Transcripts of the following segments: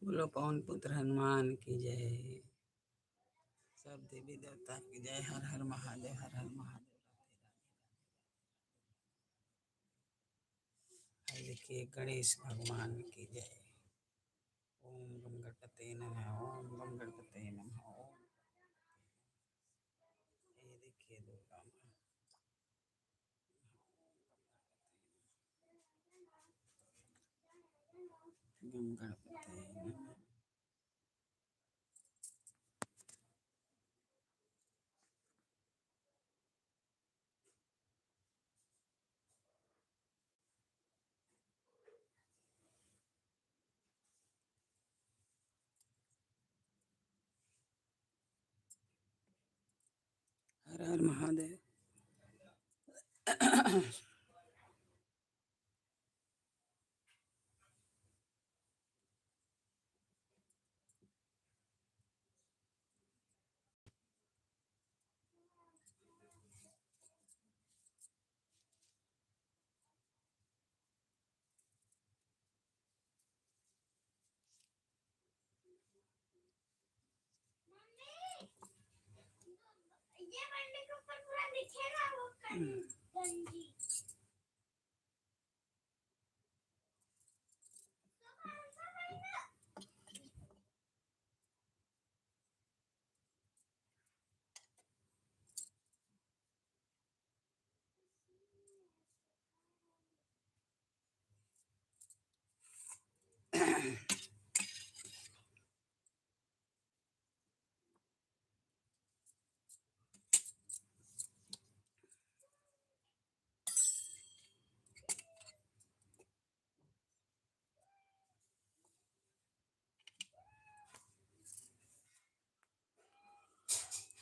बोलो पवन पुत्र हनुमान की जय। सब देवी देवता की जय। हर हर महादेव, हर हर महादेव। देखिए गणेश भगवान की जय। ओम गम गणपते नमः, ओम गम गणपते नमः, ओम। ये देखिए दुर्गा माँ। गम गणपते नमः। हर हर महादेव।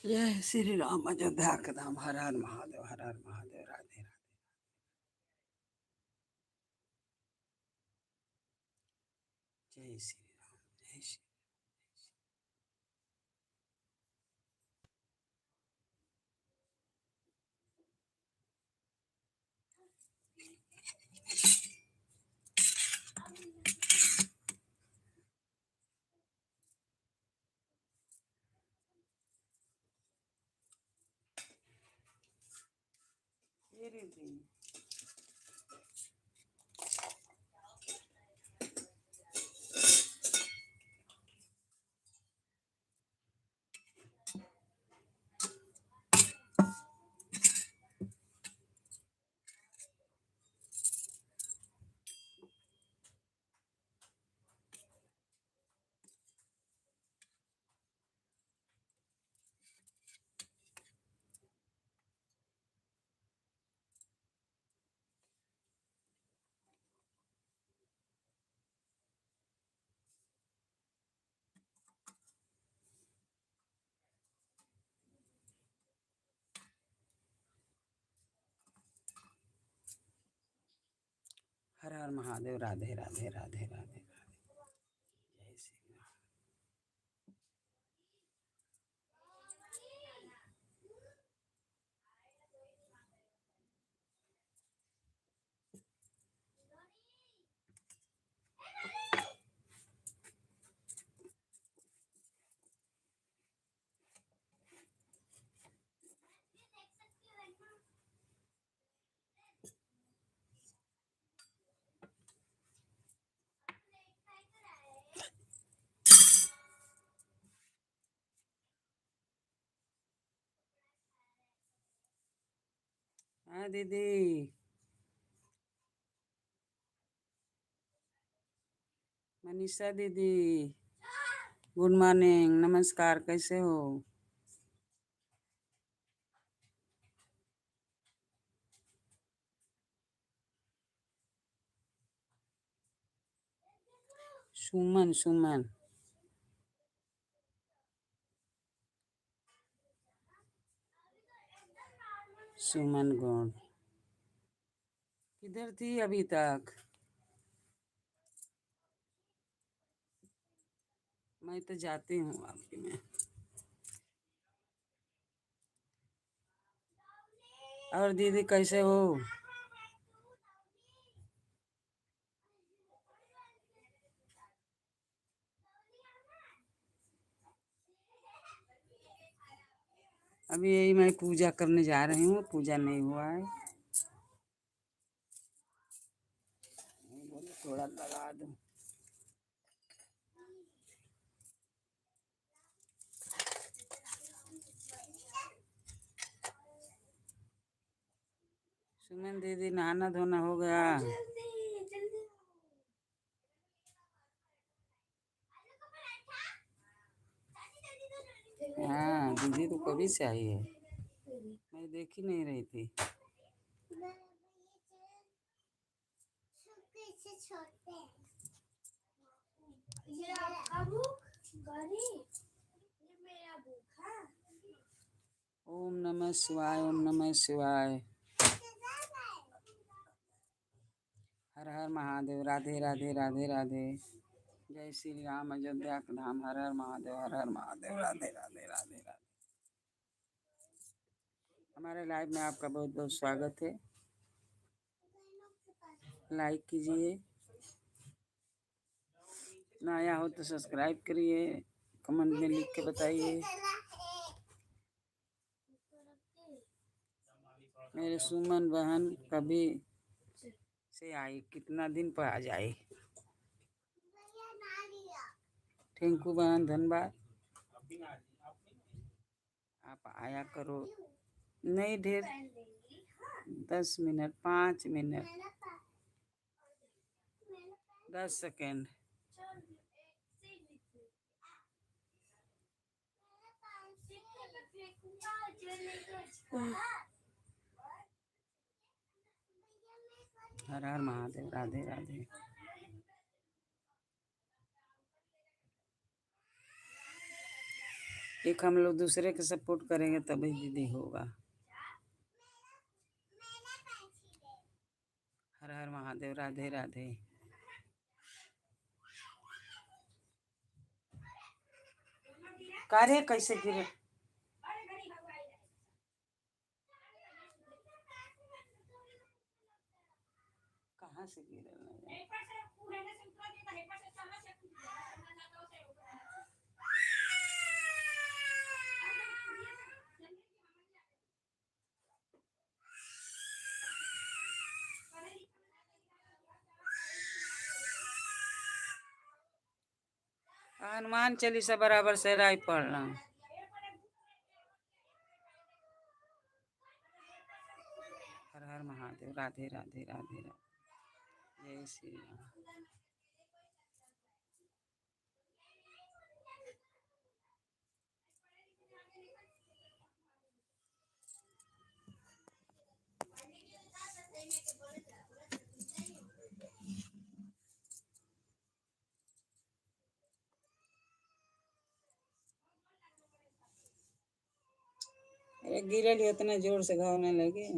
जय श्री राम अयोध्या के धाम। हर हर महादेव, हर हर महादेव। राधे राधे। जय श्री राम, जय श्री। तेरे दिन हर हर महादेव। राधे राधे, राधे राधे, राधे। जय श्री राम। हाँ दीदी। मनीषा दीदी, गुड मॉर्निंग, नमस्कार, कैसे हो? सुमन, सुमन। सुमन गौड़ किधर थी अभी तक? मैं तो जाती हूँ आपकी में। और दीदी कैसे हो? अभी यही मैं पूजा करने जा रही हूँ, पूजा नहीं हुआ है। बोले थोड़ा लगा दूँ। सुमन दीदी नहाना धोना हो गया? हाँ दीदी तो कभी से आई है, मैं देख ही नहीं रही थी। ओम नमः शिवाय, ओम नमः शिवाय। हर हर महादेव। राधे राधे राधे राधे। जय श्री राम। अयोध्या का धाम। हर हर महादेव, हर हर महादेव। राधे राधे राधे राधे। हमारे लाइव में आपका बहुत बहुत स्वागत है। लाइक कीजिए, नया हो तो सब्सक्राइब करिए, कमेंट में लिख के बताइए। मेरे सुमन बहन कभी से आई, कितना दिन पर आ जाए। टिंकू बहन धन्यवाद, आप आया करो। नहीं ढेर, 10 मिनट, 5 मिनट, 10 सेकेंड। हर हर महादेव। राधे राधे। एक हम लोग दूसरे के सपोर्ट करेंगे तभी दीदी होगा। हर हर महादेव। राधे राधे। कार्य कैसे गिरे? कहाँ से गिरे? हनुमान चालीसा बराबर से राय पढ़ना। हर हर महादेव। राधे राधे राधे राधे। जय श्री राम। अरे गिरल उतना जोर से घाव न लगे।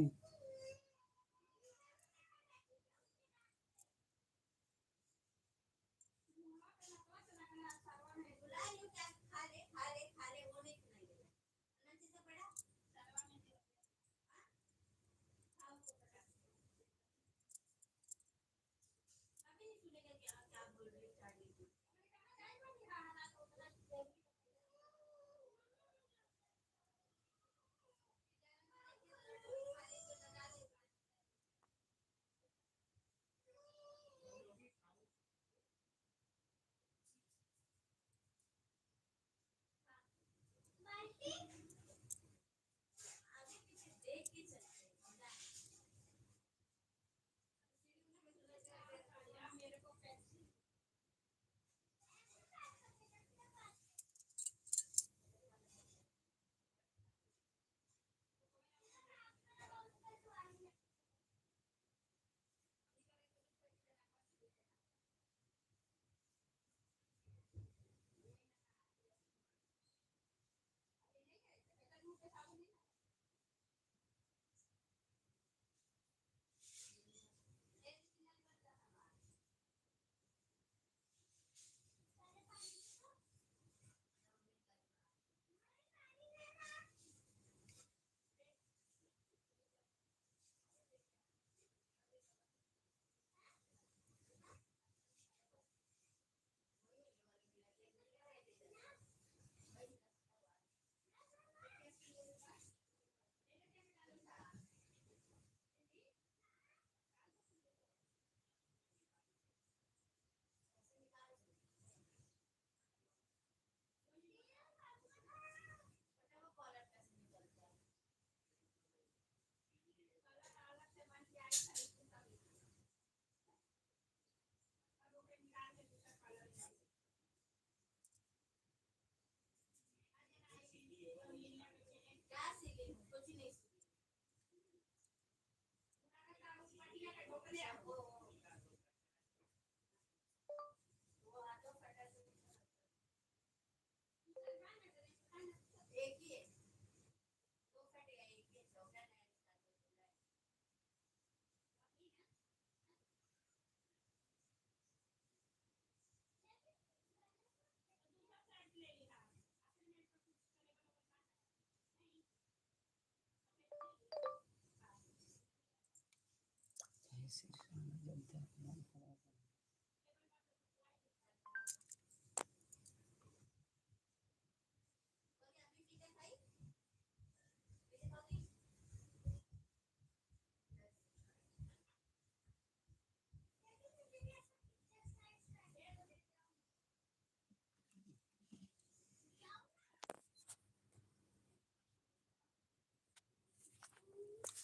जय श्री राम अयोध्या के धाम हर हर।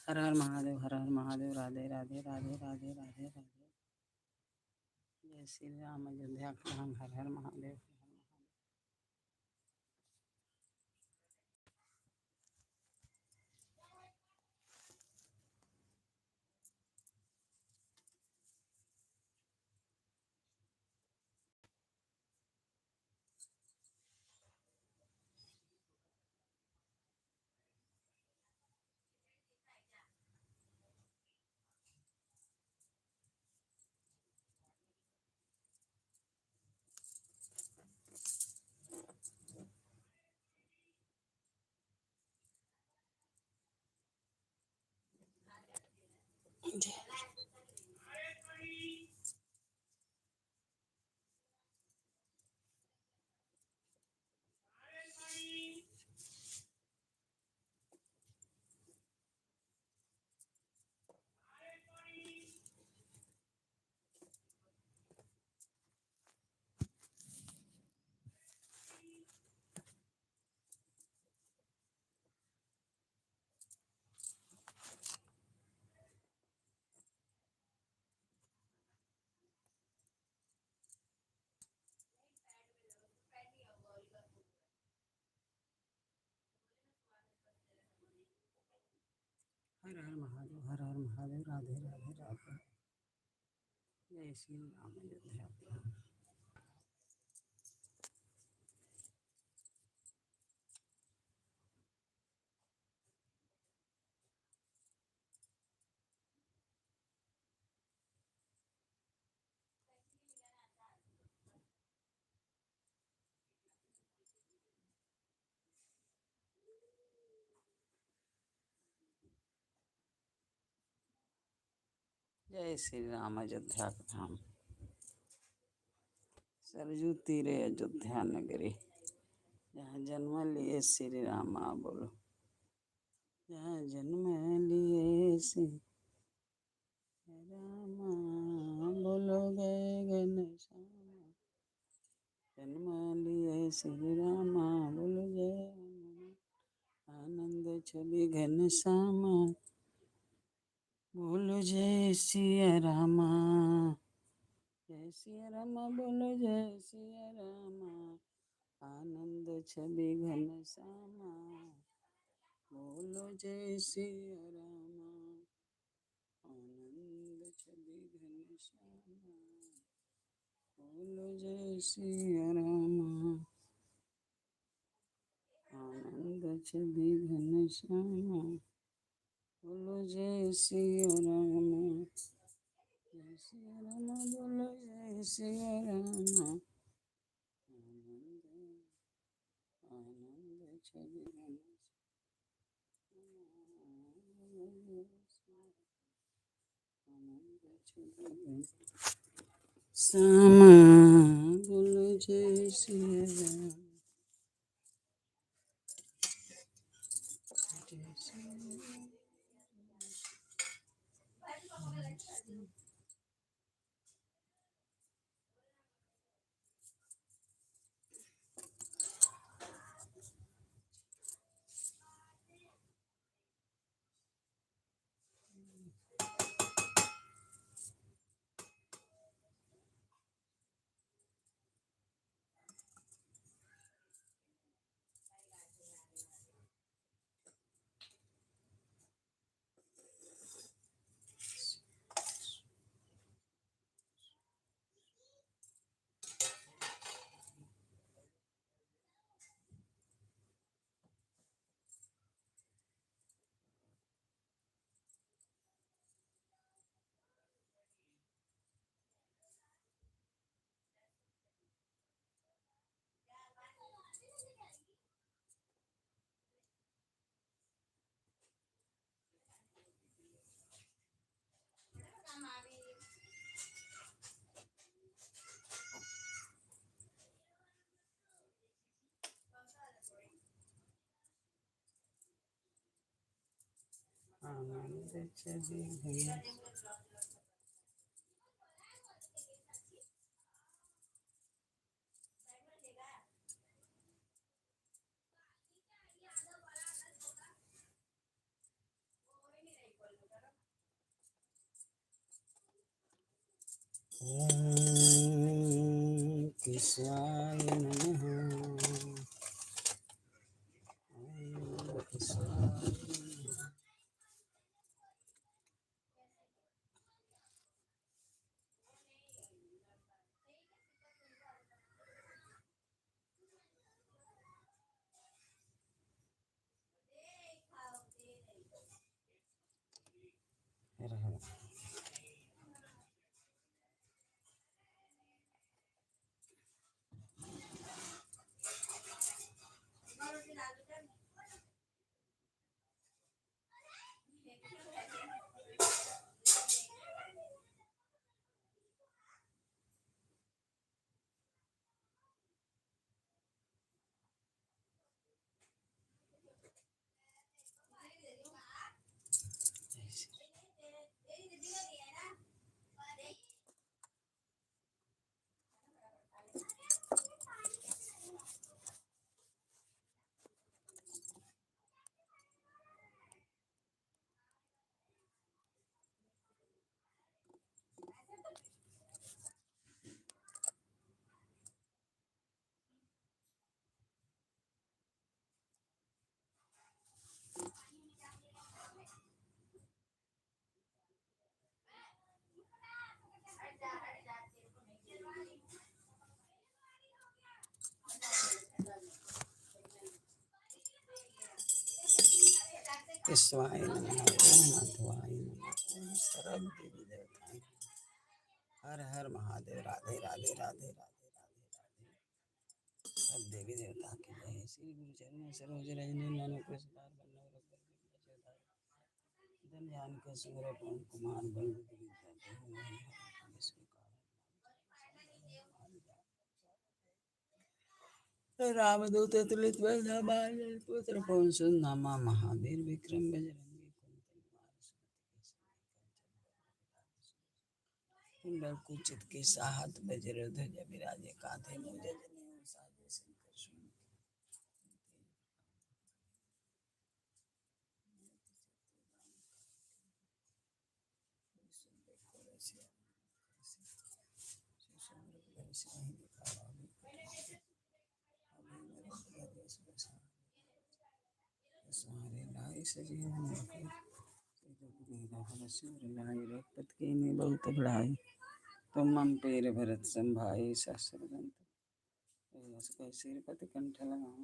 हर हर महादेव, हर हर महादेव, राधे राधे राधे राधे राधे राधे। जय श्री राम अयोध्या के धाम हर हर महादेव। हर हर महादेव, हर हर महादेव, राधे राधे राधे। जय श्री राम अयोध्या के धाम। जय श्री राम अयोध्या के धाम। सरजू तीरे अयोध्या नगरी, जहाँ जन्म लिए श्री रामा बोलो। जहाँ जन्म लिए श्री रामा बोलो, गए घनश्यामा। जन्म लिए श्री रामा बोलो, जय हनुमान। आनंद छवि घनश्यामा बोलो, जय सिया रामा। जय सिया रामा बोलो, जय सिया रामा। आनंद छवि घनश्यामा बोलो, जय सिया रामा। आनंद छवि घनश्यामा बोलो, जय सिया रामा। आनंद छवि घनश्यामा बोलो, जय सिया रामा। जय सिया रामा बोलो, जय सिया रामा। आनंद छवि श्यामा बोलो, जय सिया राम। जय सिया राम। कृष्णाय नमः। कृष्णाय नमः। केशवाय नमः। ओम माधवाय नमः। ओम सर्व देवी देवताएं। हर हर महादेव। राधे राधे राधे राधे राधे राधे। सब देवी देवता की जय। श्री गुरु चरण सरोज रजनी नानक प्रसाद बल्लभ रघुबर धन जानक सुंदर पवन कुमार बल रामदूत तुलित बल पुत्र पवन सुत नामा महावीर विक्रम बजरंगी कुंडल कुचित के साहत बजर ध्वज विराजे कांधे मूज जनेऊ साजे शंकर सुमन सारे लाए सजीवन रघुपत के ने बहुत बढ़ाई तुम मम पेर भरत संभाई सहस्र दंत सिरपति कंठ लगाओ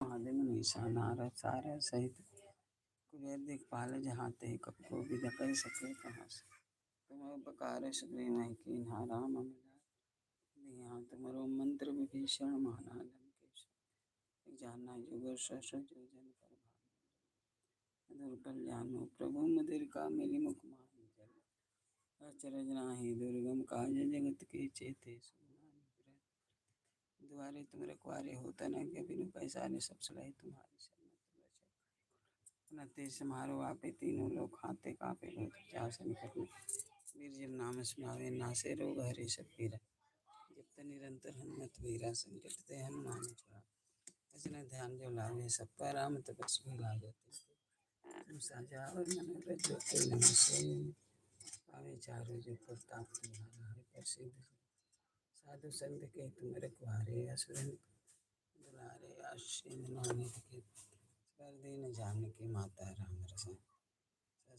महादेव निशा नारद सारद सहित कुबेर दिखपाल जहाँ ते कपो विद कर सके कहाँ से तुम उपकार सुग्रीव नहीं कीन्हा राम मिला तुम्हारो मंत्र विभीषण माना लंकेश जाना जुगर सस जो जन पर भाग कल्याणो प्रभु मुदिर का मिली मुख माहि जल अचरज नाही दुर्गम काज जगत के चेते द्वारे तुम रखवारे होता न के बिनु पैसा ने सब सलाही तुम्हारी शरण ते समारो आपे तीनों लोग खाते कापे जा संकट में वीर नाम स्मरावे नासे रोग हरे सब पीरा जब निरंतर हनुमत वीरा संकट ते हनुमान छुड़ा भजन ध्यान जो लावे सब पर राम तपस्वी लाजते तुम साजा और मन रजते नमस्ते पावे चारों जो प्रताप तुम्हारा है प्रसिद्ध साधु संत के तुम रखवारे असुर दुलारे आशीन नानक के कर दीन जानकी माता राम रसायन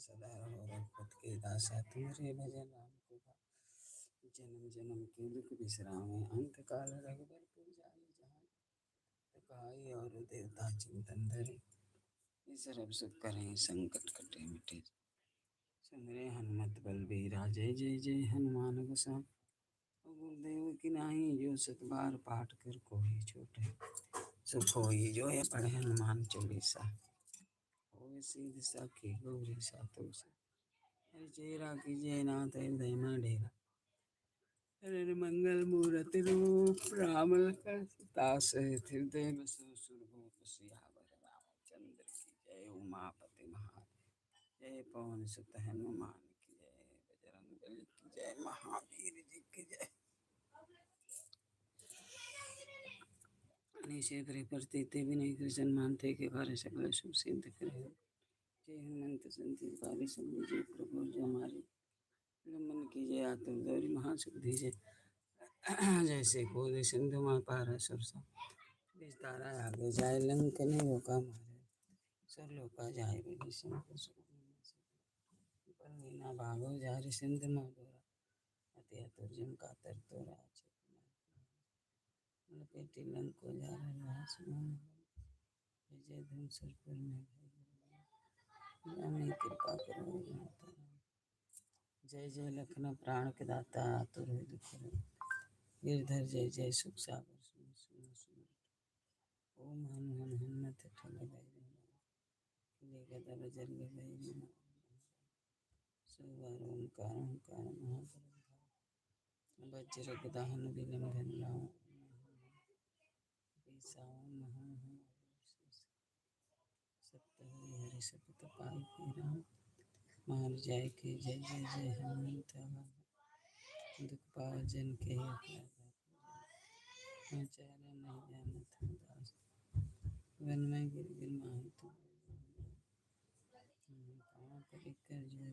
सदा रहो रघुपत के दासा तुम्हारे भजन राम को जन्म जन्म के दुख बिसरावे अंत काल रघुबर पुर जाई जहाँ तकाई और देवता चिंतन धरे सर्व सुख करें संकट कटे मिटे सुमरे हनुमत बल बीरा जय जय जय हनुमान गोसाई गुरुदेव की नाही जो सत बार पाठ कर कोई छोटे सुख होई जो है पढ़े हनुमान चालीसा होवे सीध साखी गौरी सातो से हरि चेरा की जय नाथ हृदय में डेरा हरे मंगल मूर्ति रूप राम लखन सीता सहित हृदय बसो सुरभूप सियावर रामचंद्र की जय उमापति महादेव जय पवन सुत हनुमान की जय, बजरंग बली की जय, महावीर जी की जय। निशे करे प्रतीते विनय कृष्ण मानते के कार्य सकल शुभ सिद्ध करे। जय हनुमंत संति काली समझे प्रभु जो हमारी लंबन की जय, आतुर गौरी महासुद्धि जय। जैसे कोई सिंधु माँ पारा सरसा विस्तारा आगे जाए लंक ने रोका मारे, सर लोका जाए बड़ी शंकर ना भागो जारी सिंध माँ दोरा, अति अतुर जम का तर तोरा लपेटी लंक को जा रहा जय धन सरपुर में हमें कृपा करो माता। जय जय लखन प्राण के दाता, आतुर है दुख गिरधर जय जय सुख सागर सुन सुन सुन। ओम हन हन हनुमत ठग ले गदा बजर गई सुवार ओंकार ओंकार महाप्रभु वज्र गदाहन विलंबन लाओ सत्य हरि सपत पाई राम मार जाय के जय जय जय हनुमंत दुख पावजन के चारा नहीं जानत दास वन में गिर गिर माही तो पाँव पकड़ कर जय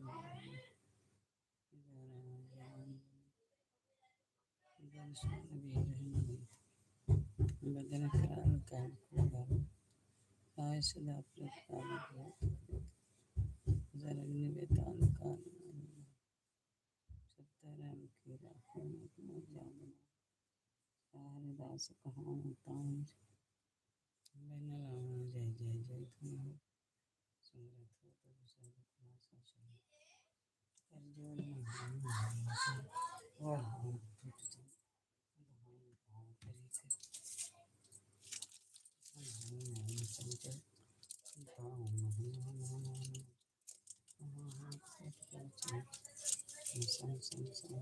दर्शन भी नहीं बदन कराल काल लगाओ आय सदा प्रकाल जरग्नि बेताल काल सत्ताराम की राखो जान हरिदास कहाँ तान बन राम जय जय जय धन सुमरत हो तब सब भाषा सुनी कर जोड़ और टूट जाए भाव करी कर संचल भाव सम सम सम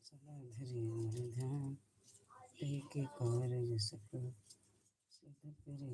सदा धरि ध्यान के कार्य सकल सिद्ध करे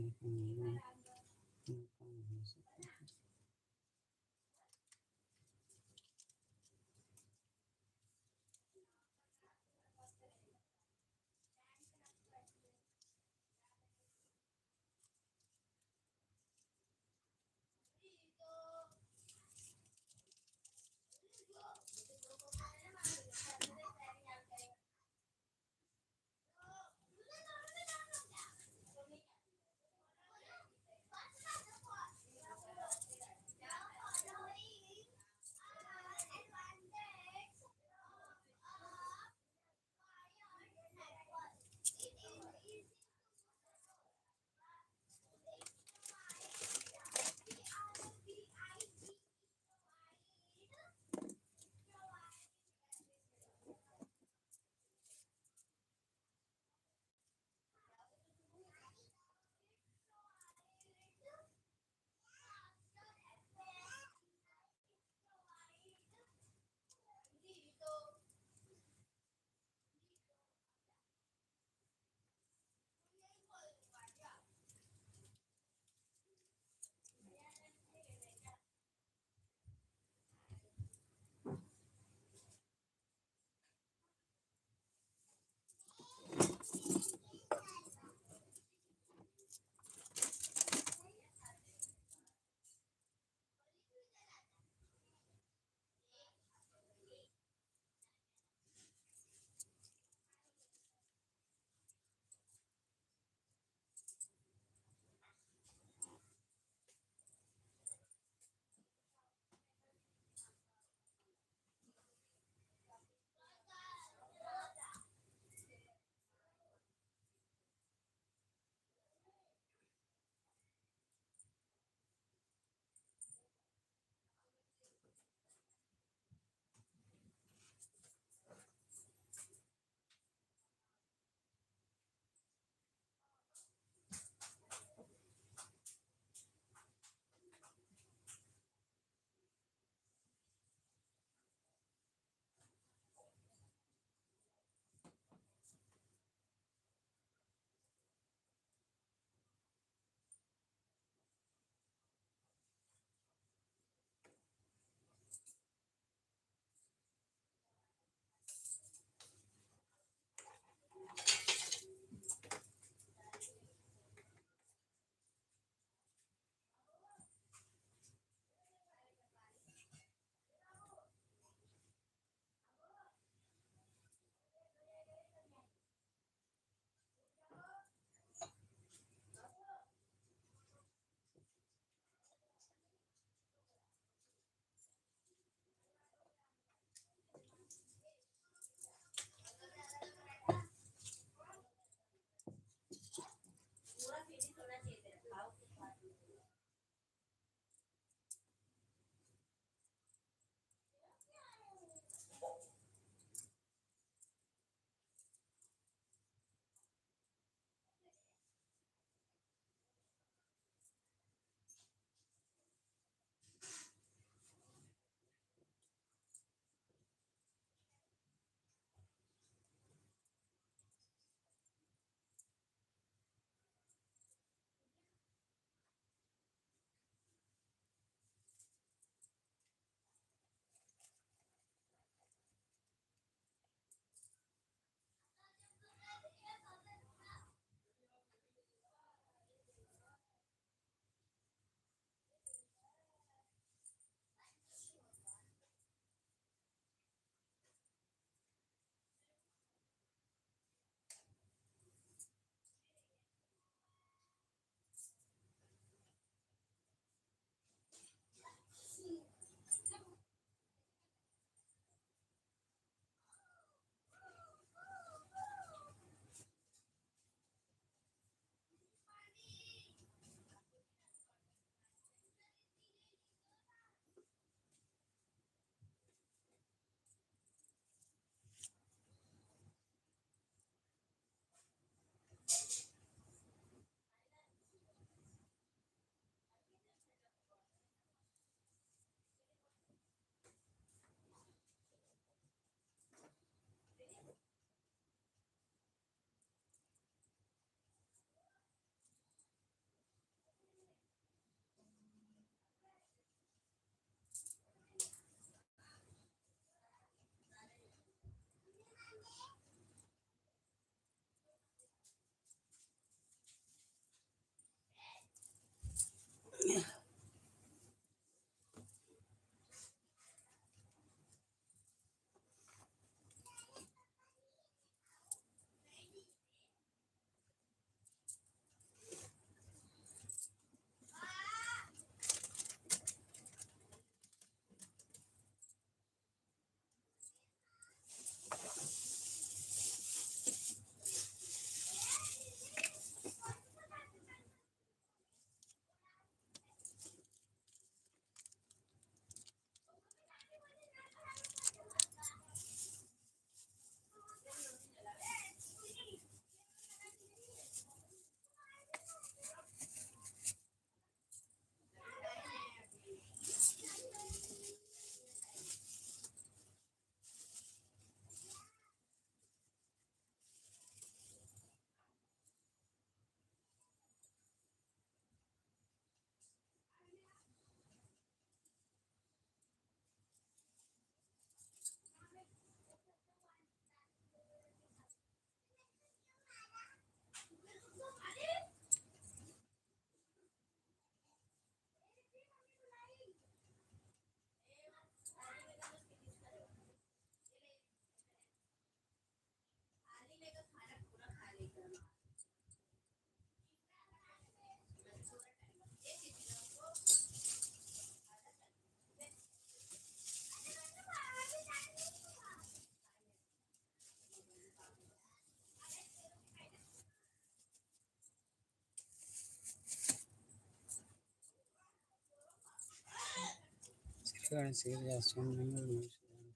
गण सिर जासुन मंगल मूषण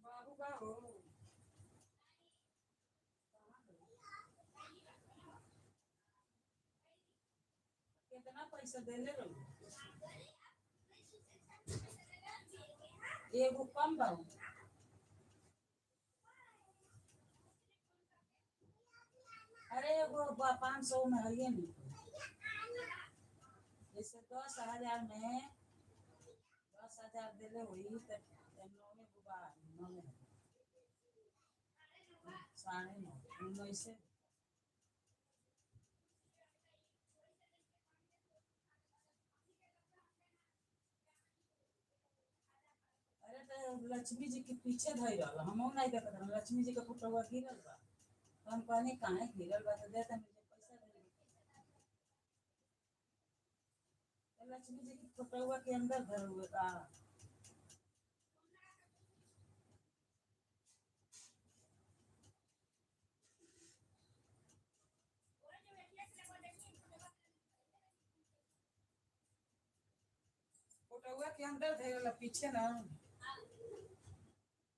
बाबू का हो कितना पैसा देले रहो एगो कम बा अरे एगो 500 में है नहीं जैसे 10,000 में 10,000 देले हुई तो 9 में बुबा 9 में 9.5 9 से अरे तो लक्ष्मी जी के पीछे धई रहा हम नहीं देखत रहन लक्ष्मी जी के फोटो गिरल बा तो हम कहनी काहे गिरल बा तो देते मुझे पैसा दे तो लक्ष्मी जी के फोटो के अंदर धर हुए का फोटो के अंदर धरल पीछे ना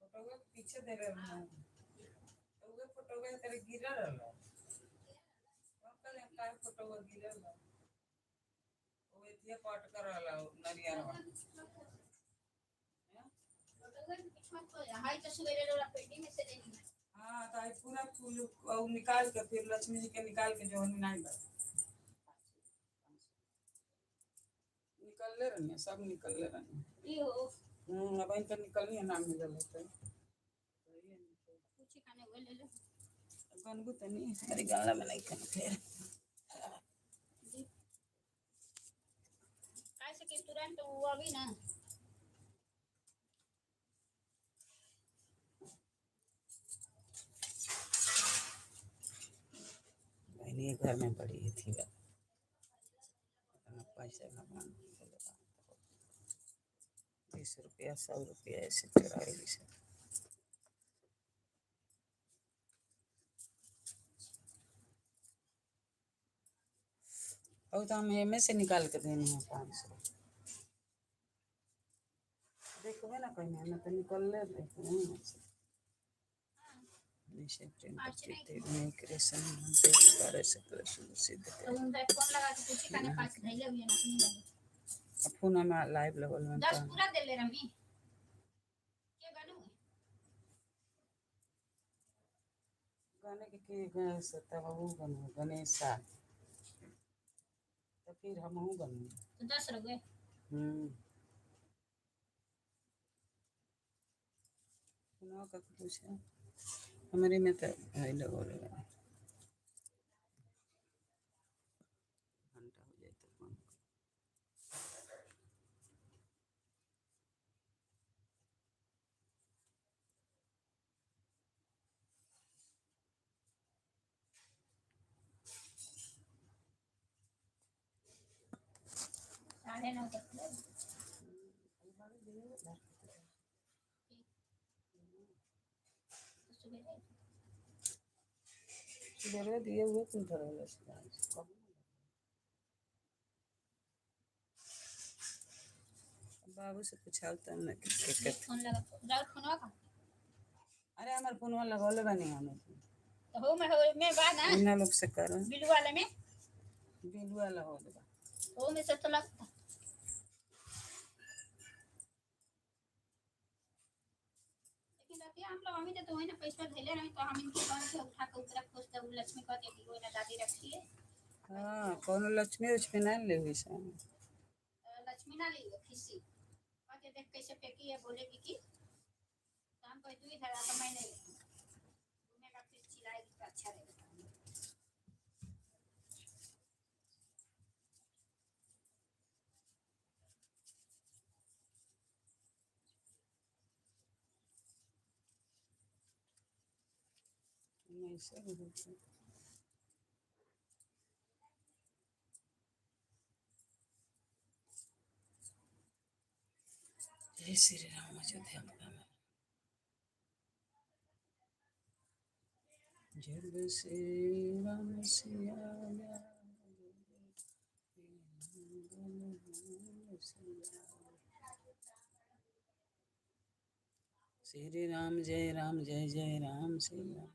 फोटो के पीछे धरल ना तो वो फोटो के तेरे गिरल रहल हम कहले का फोटो गिरल बा वो एतिया कट कर रहल नरियर हाँ तो पूरा फूल और निकाल के फिर लक्ष्मी जी के निकाल के जो नहीं निकलले रहने सब निकलले रहने अब इनका निकलनी है नाम मिलल है गनगु तो नहीं अरे गाना में नहीं खाना फिर कैसे कि तुरंत वो अभी ना बहनी घर में पड़ी थी पैसे भगवान 20 रुपया 100 रुपया ऐसे चुराएगी से और तो हम एम से निकाल के देनी है 500 देखो है ना कहीं हमें तो निकल ले देखो निशे प्रेम करती थे मैं कृष्ण से करे सकल सिद्ध तो उनका फोन लगा के पूछी काने पास धैले हुए ना नहीं लगे फोन में लाइव लेवल में 10 पूरा दे ले रमी के गानू गाने के गणेश तब वो गानू गणेशा तो फिर हम हूँ गानू तो 10 रह गए सुनाओ का पूछे हमारे में तो है लोग घंटा हो जाए तो फोन साढ़े 9 तक सुबह दिए हुए तुम थोड़ा बाबू से पूछा तब ना कि फोन लगा राउत फोन का अरे हमारे फोन वाला लगौले बनी हमें तो हो मैं बा ना इन्ना लोग से कर बिलू वाले में बिलू वाला हो लगा हो में से तो लगता लेकिन रात हम लोग हमें तो वही ना पैसा धैले रही तो हम इनके कौन से उठा के ऊपर खोज दे लक्ष्मी कहते कि वो ना दादी रखी है हाँ कौन लक्ष्मी उस पे ना ले हुई सा लक्ष्मी ना ली खिसी कहते देख कैसे फेंकी है बोले कि काम कोई तू ही था तो मैं नहीं घूमे का फिर चिल्लाएगी तो अच्छा रहेगा नहीं सब जय श्री राम अयोध्या में जब श्री राम सिया श्री राम जय जय राम श्री राम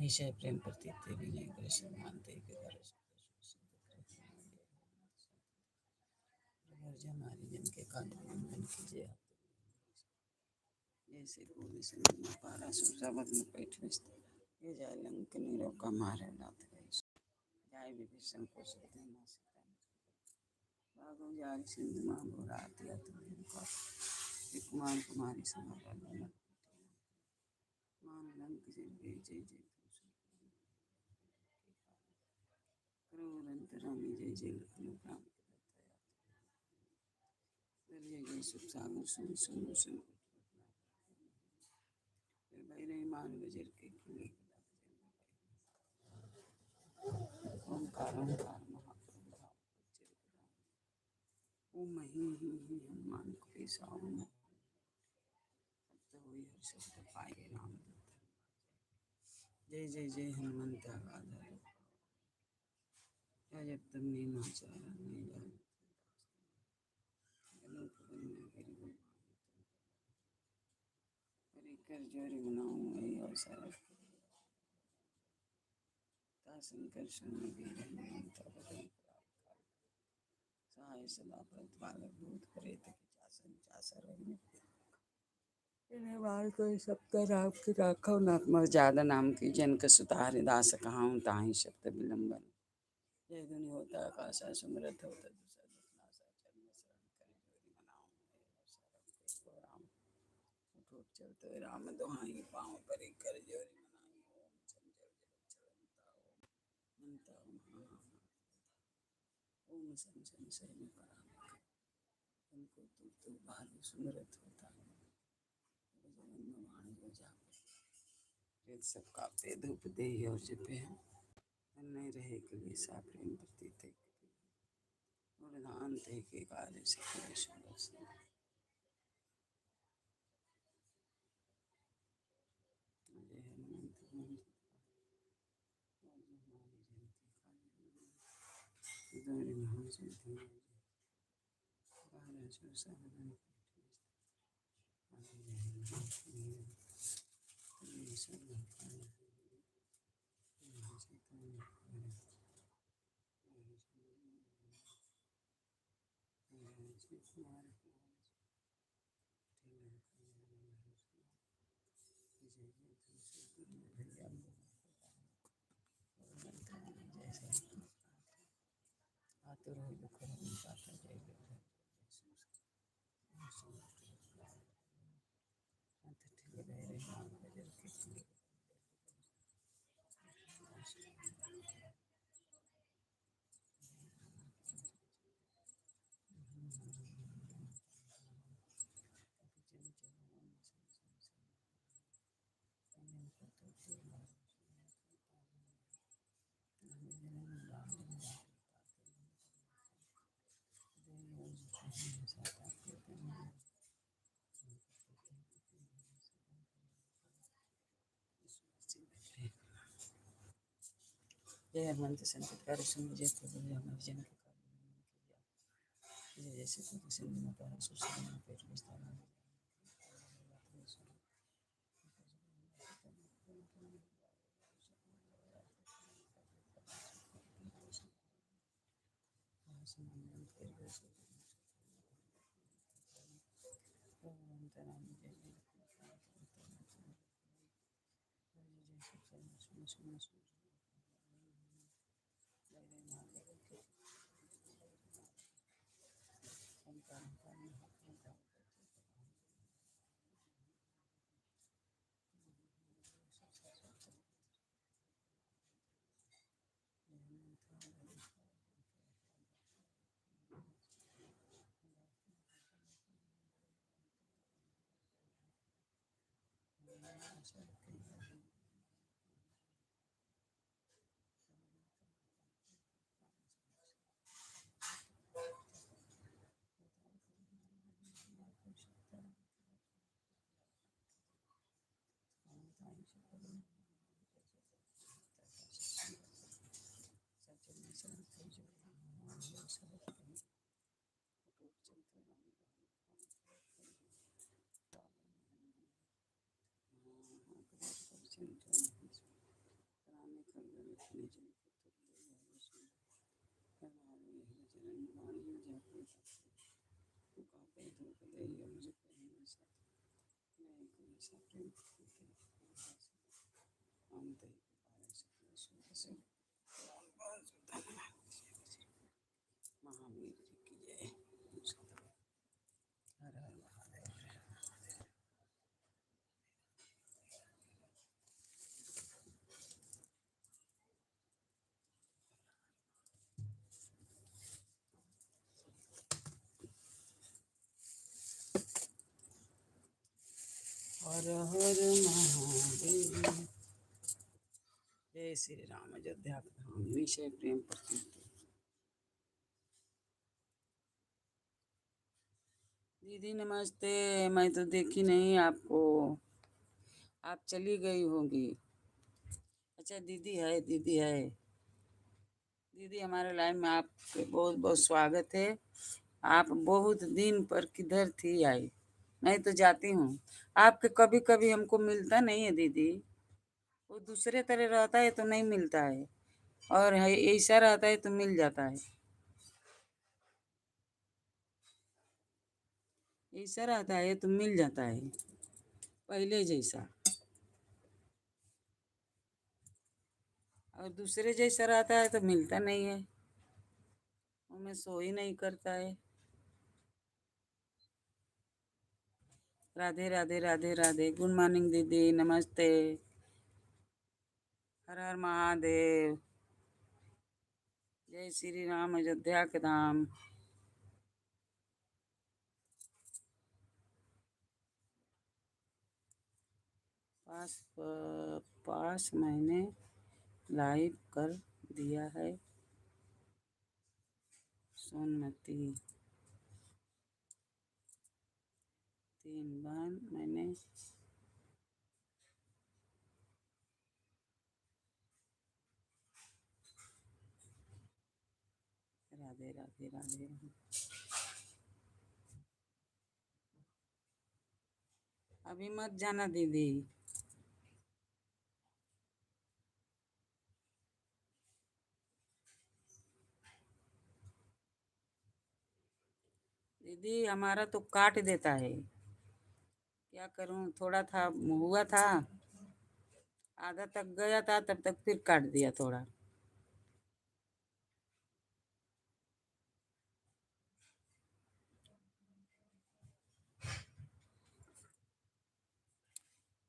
निश्चय प्रेम प्रति विनय कृष्ण मानते के हमारी जन के कांड मन कीजिए जैसे गोली से पारा सबद में पैठ ये जाए लंक नीरो का मारे लात जाए विभीषण को सत्य ना सीता बागो जाल सिंध मां बोरात या कुमार कुमारी समारा मान लंक जय जय जय करोरंतरामी जय जय लखनऊ प्राण जय जय सुख सागर सुन सुन सुन भाई नहीं मान बजर के किले ओंकार ओंकार महाप्रभु ओम ही हनुमान को पेशा तो हुई हर शब्द पाए राम जय जय जय हनुमंत गाधा जब तब नहीं नाचारा नहीं जाए कर जोरी मनाऊं वही अवसर शंकर शरण सहाय सदा प्रतिपालक भूत प्रेत की चासन चासर इन्हें बाल कोई सप्ताह राम की राखो नात्मा ज्यादा नाम की जनक सुतार दास कहाऊं ताही शब्द विलंबन जय धुनि होता आकाशा सुमरत होता दूसरा दुखनासा चरण शरण कर जोरी मनाऊं राम उठ उठ चलते राम दुहाई पाँव पर कर जोरी मनाई ओम संजय मनता ओम सन सन सैन्य पराम उनको तू भालू सुमरत होता सब कापे धूप दे और जपे नहीं रहे के लिए सा प्रेम प्रति थे और दान थे के कार्य से सुंदर जय हनुमंत आतुर हो दुख पाता जय जय हनुमंत संकट कर सुन जय प्रभु हमारे जन के जय जैसे प्रभु सिंधु में पारा सुसर में पेट विस्तार महावीर जी की जय हर हर महादेव हर हर महादेव जय श्री राम अयोध्या धाम विषय प्रेम प्रतीति दीदी नमस्ते मैं तो देखी नहीं आपको आप चली गई होंगी अच्छा दीदी है दीदी हमारे लाइन में आपके बहुत बहुत स्वागत है आप बहुत दिन पर किधर थी आई मैं तो जाती हूँ। आपके कभी कभी हमको मिलता नहीं है दीदी, वो दूसरे तरह रहता है तो नहीं मिलता है, और ऐसा रहता है तो मिल जाता है। ऐसा रहता है तो मिल जाता है पहले जैसा, और दूसरे जैसा रहता है तो मिलता नहीं है, वो में सो ही नहीं करता है। राधे राधे राधे राधे। गुड मॉर्निंग दीदी, नमस्ते। हर हर महादेव। जय श्री राम, अयोध्या के धाम। 5 महीने लाइव कर दिया है सोनमती। 3 बार मैंने राधे राधे राधे। अभी मत जाना दीदी। दीदी हमारा तो काट देता है, क्या करूं, थोड़ा था हुआ था, आधा तक गया था, तब तक फिर काट दिया थोड़ा।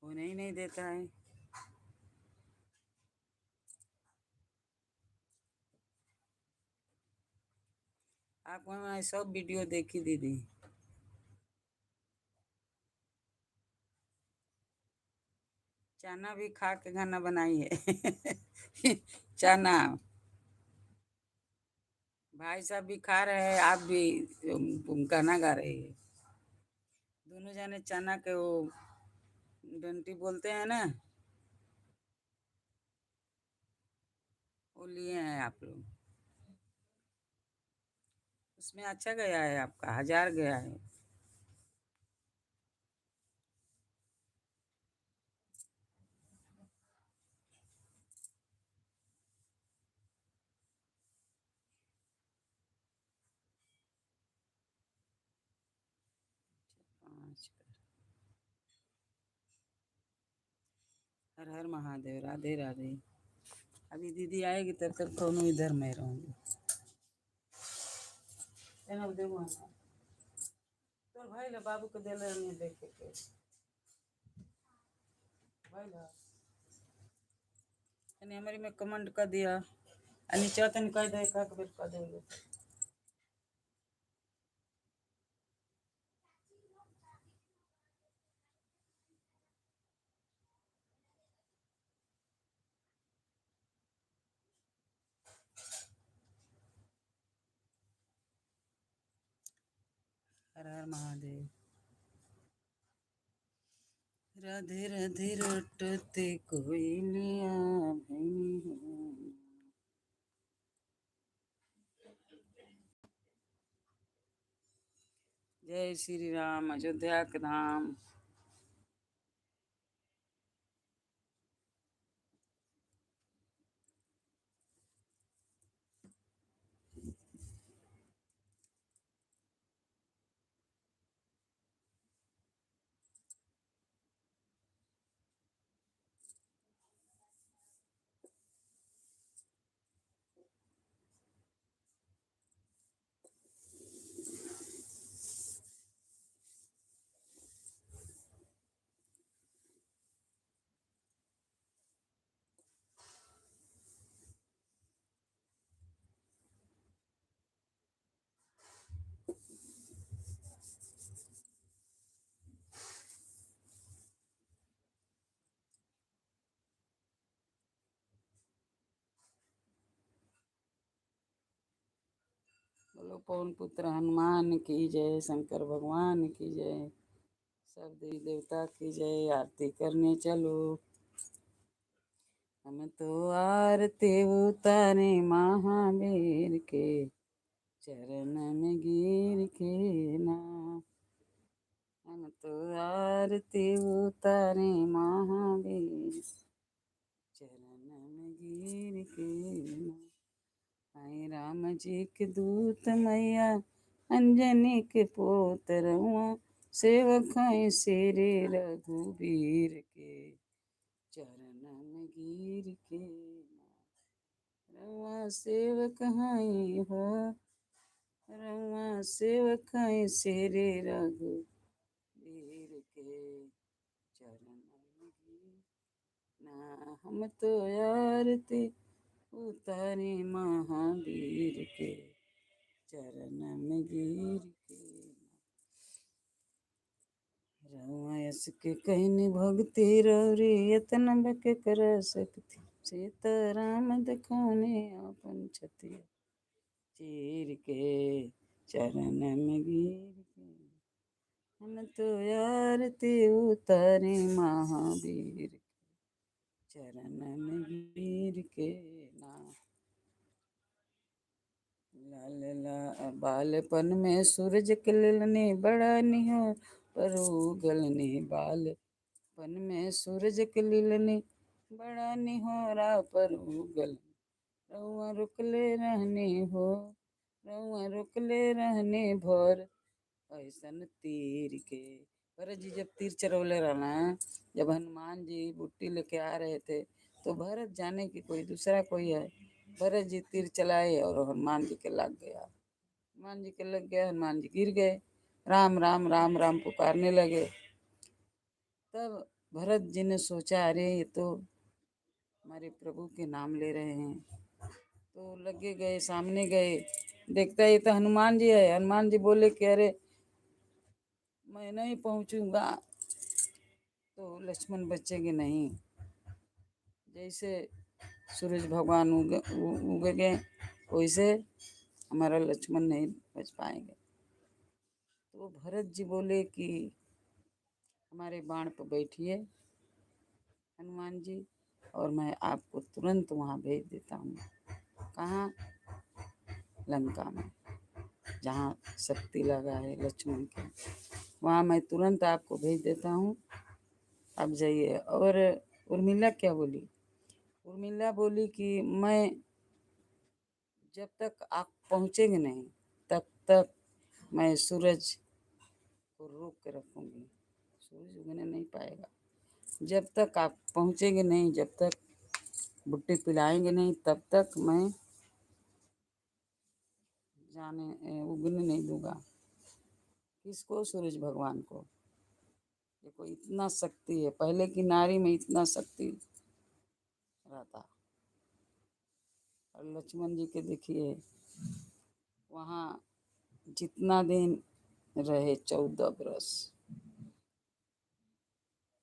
होने ही नहीं देता है। आपको मैं सब वीडियो देखी दीदी। चना भी खा के खाना बनाई है चना भाई साहब भी खा रहे हैं, आप भी गाना गा रहे हैं। दोनों जाने चना के वो डंटी बोलते हैं ना, वो लिए हैं आप लोग। उसमें अच्छा गया है, आपका 1000 गया है। पाँच हर हर महादेव। राधे राधे। अभी दीदी आएगी तब तक दोनों इधर में रहूंगी। तो भाई ला बाबू को दिल नहीं देखे के भाई ला तनी हमारी में कमेंट कर दिया, नीचे तनी कह दे का बेर कर देंगे। हर हर महादेव। राधे राधे रोटते कोयलिया भैनी हो। जय श्री राम, अयोध्या के धाम। बोलो पवन पुत्र हनुमान की जय, शंकर भगवान की जय, सब देवी देवता की जय। आरती करने चलो। हम तो आरती उतारे महावीर के, चरण में गिर के ना। हम तो आरती उतारे महावीर, चरण में गिर के आए राम जी के दूत मैया, अंजनी के पोत रहुआ, सेवक हैं शेरे रघुबीर के, चरण में गिर के रहुआ सेवक हैं हो, रहुआ सेवक हैं शेरे रघुबीर के, चरण में गिर ना हम तो आरती उतारे महावीर के, चरण में गिर के रहुआ यस के कहनी भक्ति रौरी यतन बके कर सकती, सीताराम दिखाने अपन छतिया चीर के, चरण में गिर के हम तो आरती उतारे महावीर के, चरण में गिर के ना लाल ला बालपन में सूरज के ललने बड़ा निहार, पर उगलने बालपन में सूरज के लिलने बड़ा निहोरा, पर उगल रहुआ रुकले रहने हो, रहुआ रुकले रहने भोर ऐसन तीर के। भरत जी जब तीर चरवले रहना, जब हनुमान जी बुट्टी लेके आ रहे थे, तो भरत जाने की कोई दूसरा कोई है, भरत जी तीर चलाए और हनुमान जी के लग गया, हनुमान जी के लग गया, हनुमान जी गिर गए, राम राम राम राम पुकारने लगे। तब भरत जी ने सोचा, अरे ये तो हमारे प्रभु के नाम ले रहे हैं, तो लगे गए, सामने गए, देखता ये तो हनुमान जी है। हनुमान जी बोले कि अरे मैं नहीं पहुंचूंगा तो लक्ष्मण बचेंगे नहीं, जैसे सूरज भगवान उग गए वैसे हमारा लक्ष्मण नहीं बच पाएंगे। तो भरत जी बोले कि हमारे बाण पर बैठिए हनुमान जी, और मैं आपको तुरंत वहाँ भेज देता हूँ। कहाँ? लंका में, जहाँ शक्ति लगा है लक्ष्मण के, वहाँ मैं तुरंत आपको भेज देता हूँ, आप जाइए। और उर्मिला क्या बोली? उर्मिला बोली कि मैं जब तक आप पहुँचेंगे नहीं तब तक मैं सूरज को रोक के रखूँगी, सूरज उगने नहीं पाएगा। जब तक आप पहुँचेंगे नहीं, जब तक बुट्टी पिलाएंगे नहीं, तब तक मैं उगने नहीं दूंगा। किसको? सूरज भगवान को। देखो इतना शक्ति है, पहले की नारी में इतना शक्ति रहता। और लक्ष्मण जी के देखिए वहाँ जितना दिन रहे, 14 बरस,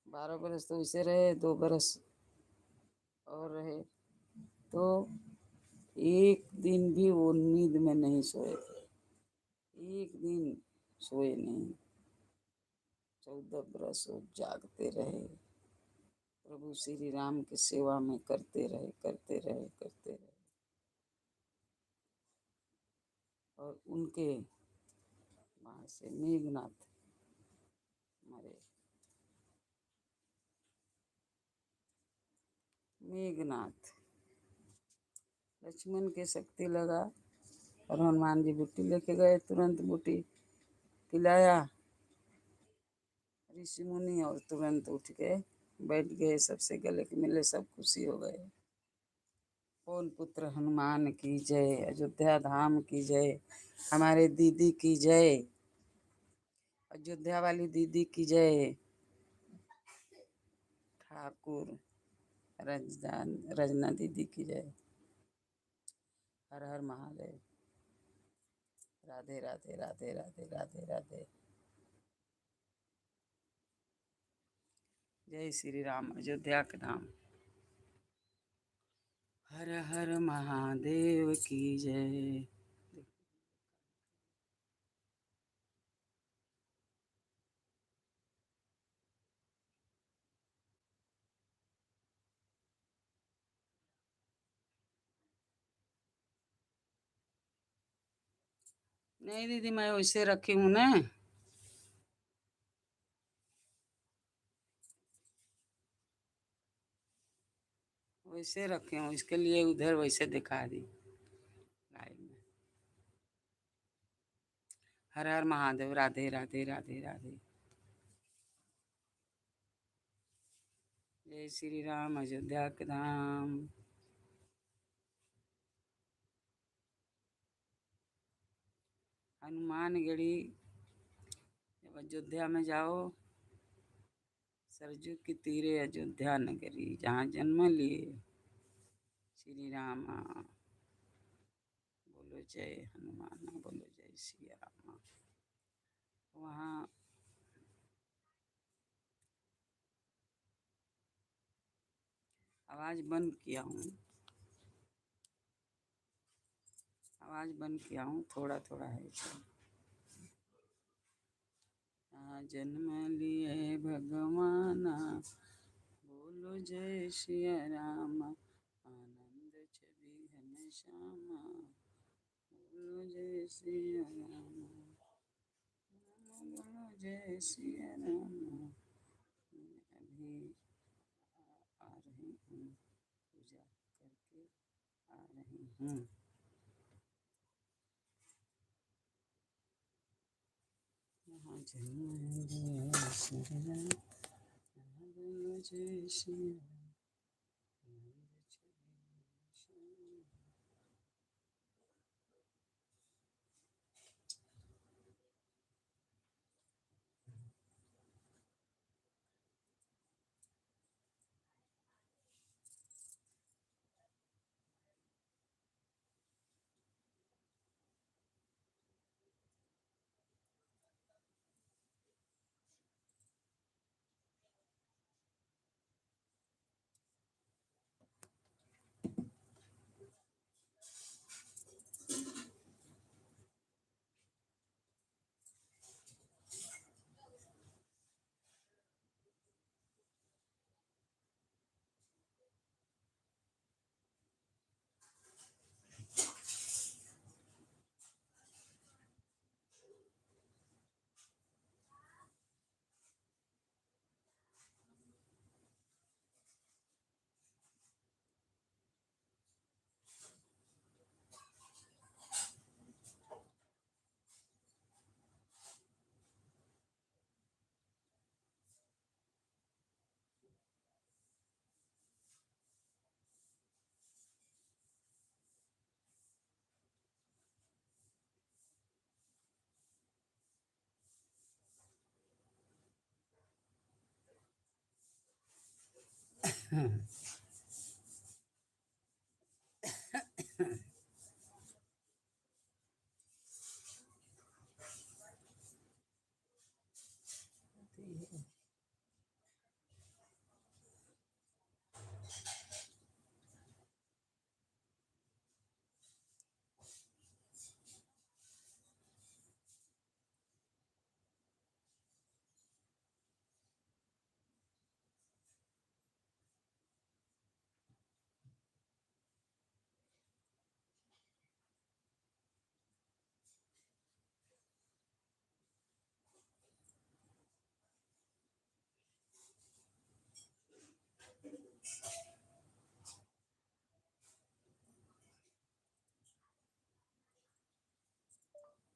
12 बरस तो इसे रहे, 2 बरस और रहे, तो एक दिन भी वो नींद में नहीं सोए थे, एक दिन सोए नहीं, 14 बरस वो जागते रहे, प्रभु श्री राम की सेवा में करते रहे, करते रहे, करते रहे। और उनके वहाँ से मेघनाथ मरे। मेघनाथ, लक्ष्मण के शक्ति लगा और हनुमान जी बुट्टी लेके गए, तुरंत बुट्टी पिलाया ऋषि मुनि, और तुरंत उठ के बैठ गए, सबसे गले के मिले, सब खुशी हो गए। पवन पुत्र हनुमान की जय, अयोध्या धाम की जय, हमारे दीदी की जय, अयोध्या वाली दीदी की जय, ठाकुर रजना दीदी की जय। हर हर महादेव। राधे राधे राधे राधे राधे राधे। जय श्री राम, अयोध्या के धाम। हर हर महादेव की जय। नहीं दीदी, मैं वैसे रखी हूँ ना। वैसे रखे हूँ, इसके लिए उधर वैसे दिखा दी लाइव में। हर हर महादेव। राधे राधे राधे राधे। जय श्री राम। अयोध्या के धाम। हनुमानगढ़ी। जब अयोध्या में जाओ, सरजू के तीरे अयोध्या नगरी, जहाँ जन्म लिए श्री राम। बोलो जय हनुमान, बोलो जय श्री राम। वहाँ आवाज बंद किया हूँ, आवाज बंद किया हूँ, थोड़ा थोड़ा है। जन्म लिए भगवाना, बोलो जय सिया राम। आनंद छवि घनश्यामा, बोलो जय सिया राम। बोलो जय सिया राम। अभी आ रही हूँ, पूजा करके आ रही हूँ। यहाँ जन्म लिया श्री राम, बोलो जय सिया राम। आनंद छवि घनश्यामा।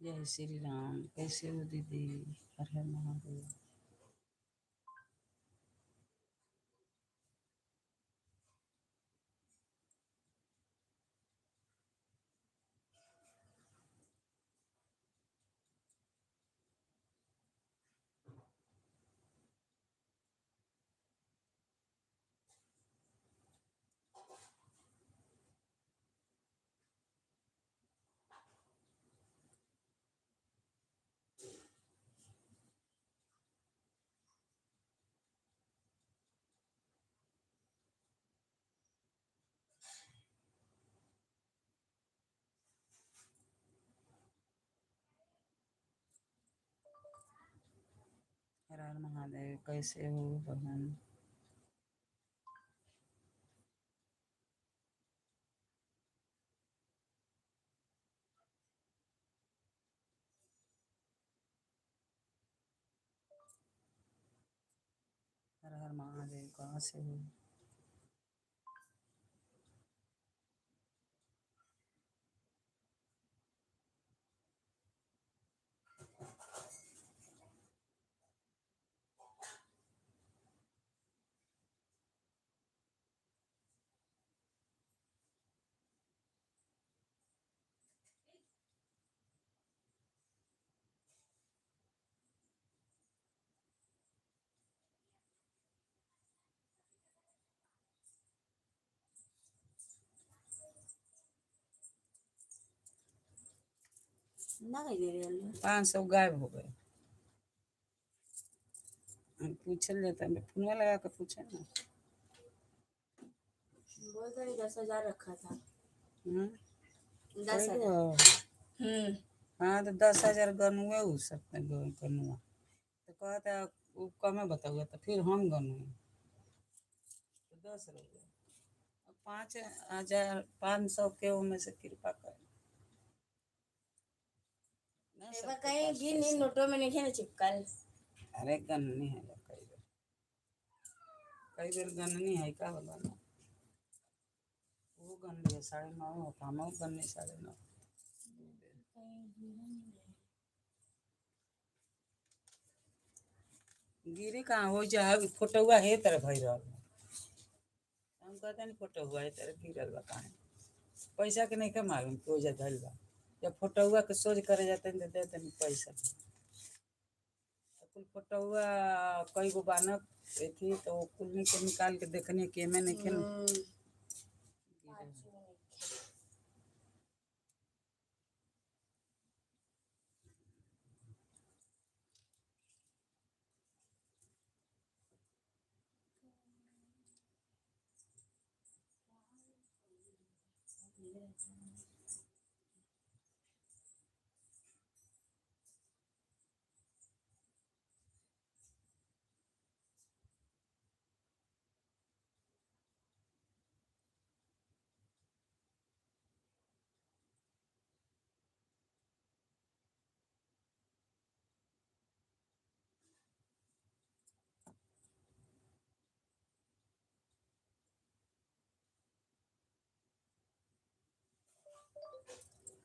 जय श्री राम। कैसे हो दीदी? हर हर महादेव। हर हर महादेव। कैसे हो बहन? हर हर महादेव। कहाँ से हो? ना कही दे रहे 500 गायब हो गए। हम पूछल जाता है, फोनवा लगा कर पूछे ना। बोल कर 10,000 रखा था। हम्म, 10,000। कोई हाँ तो 10,000 गनुए हो सकते गनुआ तो कहता है वो कमे बताऊगा तो फिर हम गनुए तो 10 रह गए। 5,000 500 के में से कृपा कर ना एक बार सबके कहीं पास भी नहीं पैसा। नोटों में नहीं है ना चिपकल। अरे गननी है लोग कई बेर गननी है का होला ना वो गन लिया 9:30 होता हम गन्ने 9:30 गिरी कहाँ हो जा फोटोआ है तरह भई रहल हम कहते नहीं फोटोआ है तरह गिरल बा कहाँ पैसा के नहीं का मालूम कि हो जा धइल बा जब फोटोआ के सोच करे जाते हैं देते नहीं पैसा तो कुल फोटोआ कई गो बानक थी तो वो कुल के निकाल के देखने के में नहीं खेन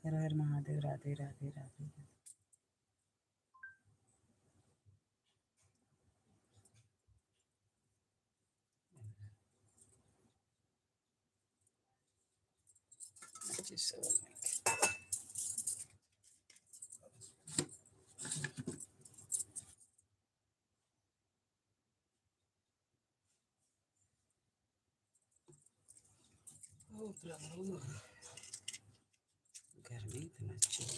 हर हर महादेव राधे राधे राधे गर्मी इतना चल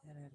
हर हर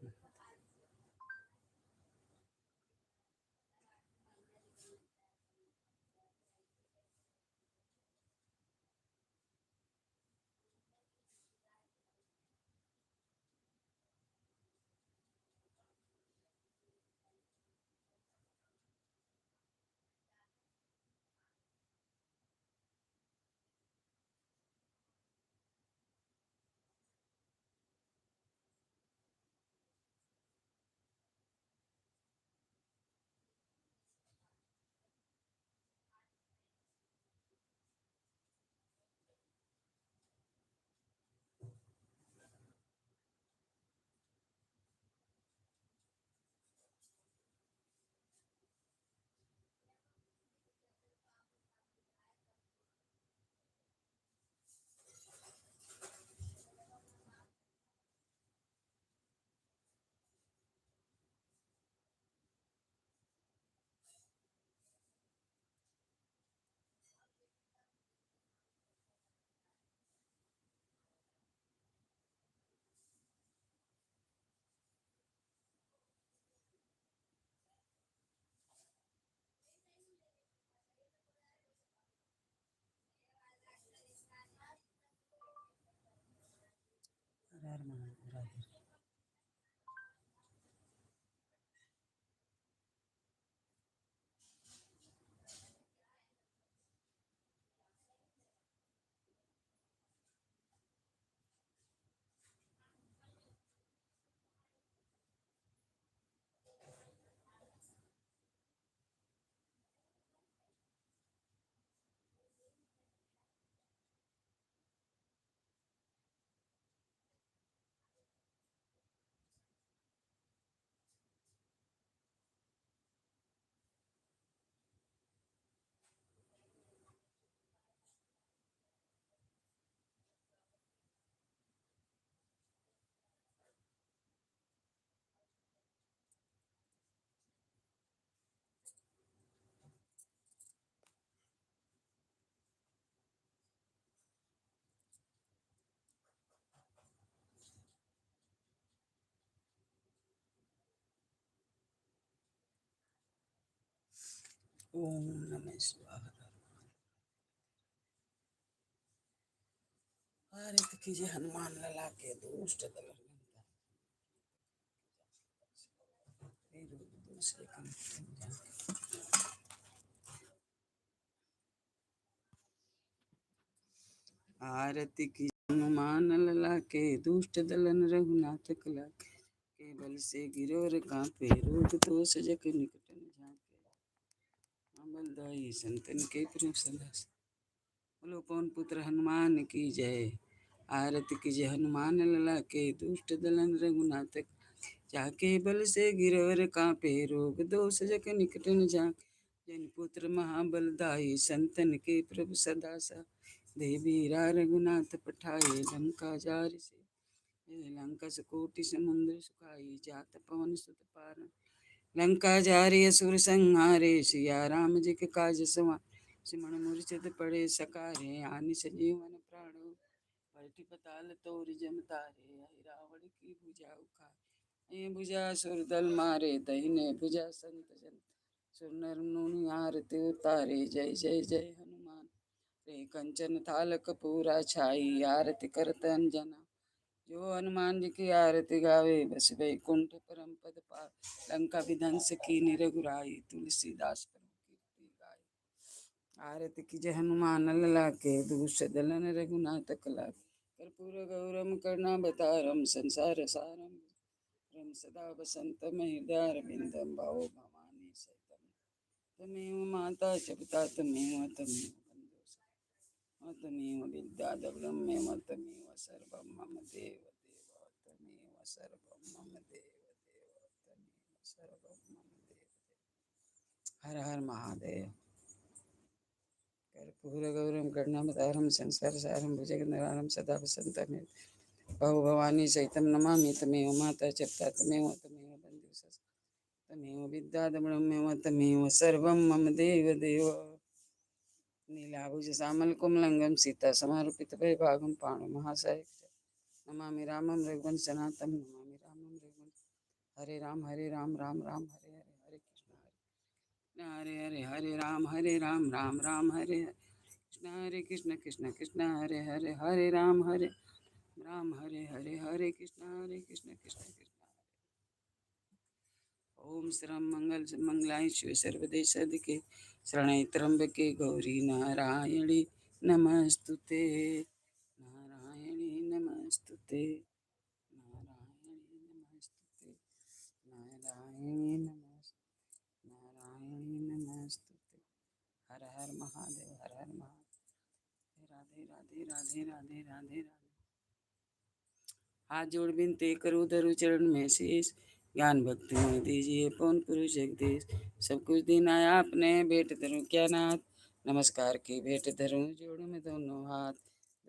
हर महादेव राधे। ओम नमः शिवाय। आरती कीजिए हनुमान लला के दुष्ट दल दूसरे आरती की हनुमान लला के दुष्ट दलन रघुनाथ कला के बल से गिरोर कांपे रोग दोष जग निकट न जाके बलदाई संतन के प्रेम सदास। बोलो पवन पुत्र हनुमान की जय। आरती कीजिए हनुमान लला के दुष्ट दलन रघुनाथ जाके बल से गिरवर कांपे रोग दोष जग निकट न जाके जन पुत्र महाबलदाई संतन के प्रभु सदा सा देवी रघुनाथ पठाए लंका जार से लंका कोटि समुद्र सुखाई जात पवन सुत पार लंका जारी असुर संहारे सिया राम जी के काज सवार सिमण मूर्छित पड़े सकारे आनि सजीवन प्राणो बैठी पताल तोर जम तारे आई रावण की भुजा उखाए भुजा सुरदल मारे दहिने भुजा संत जन सुर नर मुनि आरती उतारे जय जय जय हनुमान रे कंचन थाल कपूरा छाई आरती करत अंजना जो हनुमान जी की आरती गावे बस वैकुंठ परम पद पाए लंका विध्वंस की निरगुराई तुलसीदास परम कीर्ति गाय। आरती कीजिए हनुमान लला के दूष दलन रघुनाथ कला कर्पूर गौरम करुणावतारम संसार सारम रम सदा वसंतम हृदयारविंदम भावो भवानी सहितम तमेव माता च पिता तमेव त्वमेव विद्या ब्रह्म त्वमेव सर्वं मम देव देव त्वमेव सर्वं मम देव देव त्वमेव सर्वं मम देव देव। हर हर महादेव। कर्पूर गौरम करुणावतारम संसार सारम भुजगेन्द्रहारम सदा वसंतम भव भवानी सहितं नमामि तमेव माता च पिता तमेव बन्धु तमेव विद्या ब्रह्म त्वमेव सर्वं मम देव देव। नीलाभुज श्यामल कोमलंगम सीता समारूपित वैभागम पाणु महाशय नमामि रामं रघुवंश सनातन नमामि रामं रघुवंश हरे राम राम राम हरे हरे हरे कृष्ण राम राम हरे कृष्ण कृष्ण कृष्ण हरे राम हरे कृष्ण कृष्ण। ओम श्रम मंगल मंगलाय शिव सर्वदे सदके शरणै त्र्यंबके गौरी नारायणी नमस्तुते नारायणी नमस्तुते नारायणी नमस्तुते नारायणी नमस्तुते। हर हर महादेव हर हर महादेव। राधे राधे राधे राधे राधे राधे। हाथ जोड़ बिनते करूँ धरू चरण में शीश ज्ञान भक्ति में दीजिए पवन पुरुष जगदीश सब कुछ देना है आपने भेंट धरूं क्या नाथ नमस्कार की भेंट धरूं जोड़ों में दोनों हाथ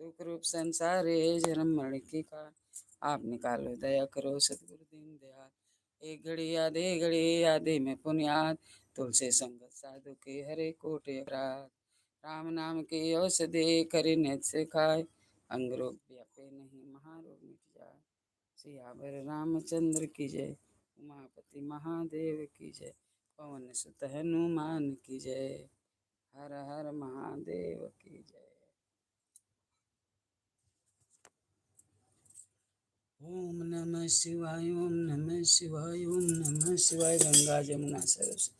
दुख रूप संसार है जन्म मरण की काल आप निकालो दया करो सतगुरु दीन दयाल एक घड़ी यादे में पुण्यात तुलसी संगत साधु के हरे कोटि अपराध राम नाम के औषधि करे नित से खाए अंग रोग व्यापे नहीं महारोग मिट जाए सियावर रामचंद्र की जय उमापति महादेव की जय पवन सुत हनुमान की जय हर हर महादेव की जय। ओम नमः शिवाय, ओम नमः शिवाय, ओम नमः शिवाय। गंगा जमुना सरस्वती।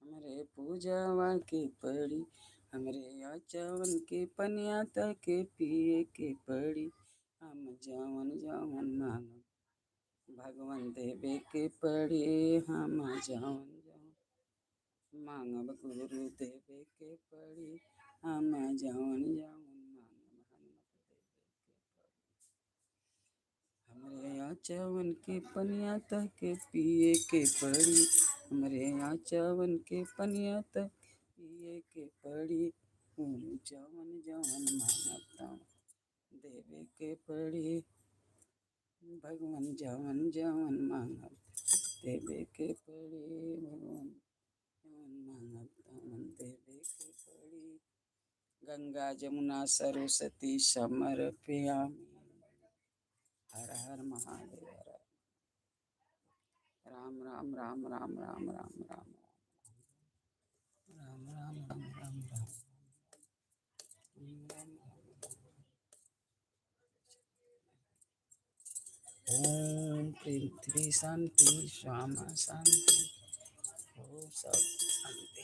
हमरे पूजावा के पड़ी, हमरे आचवन के पनिया तक के पिए के पड़ी। हम जवन जवन मांगब भगवान देवे के पड़ी। हम जवन जवन मांगब गुरु देवे के पड़ी। हम जवन जवन मांगब हनुमत देवे के पड़ी। हमरे आचवन के पनिया तक के पिए के पड़ी। हमरे आचवन के पनिया तक पिए के पड़ी। जवन जवन मांगब तवन देवे के पड़ी। भगवान जवन जवन मांगब देवे के पड़ी। भगवान जवन मांगब तवन देवे के पड़ी। गंगा जमुना सरस्वती समर्पयामि। हर हर महादेव। राम राम राम राम राम राम राम राम राम राम राम राम ओम पृथ्वी शांति, श्यामा शांति, ओ सब शांति।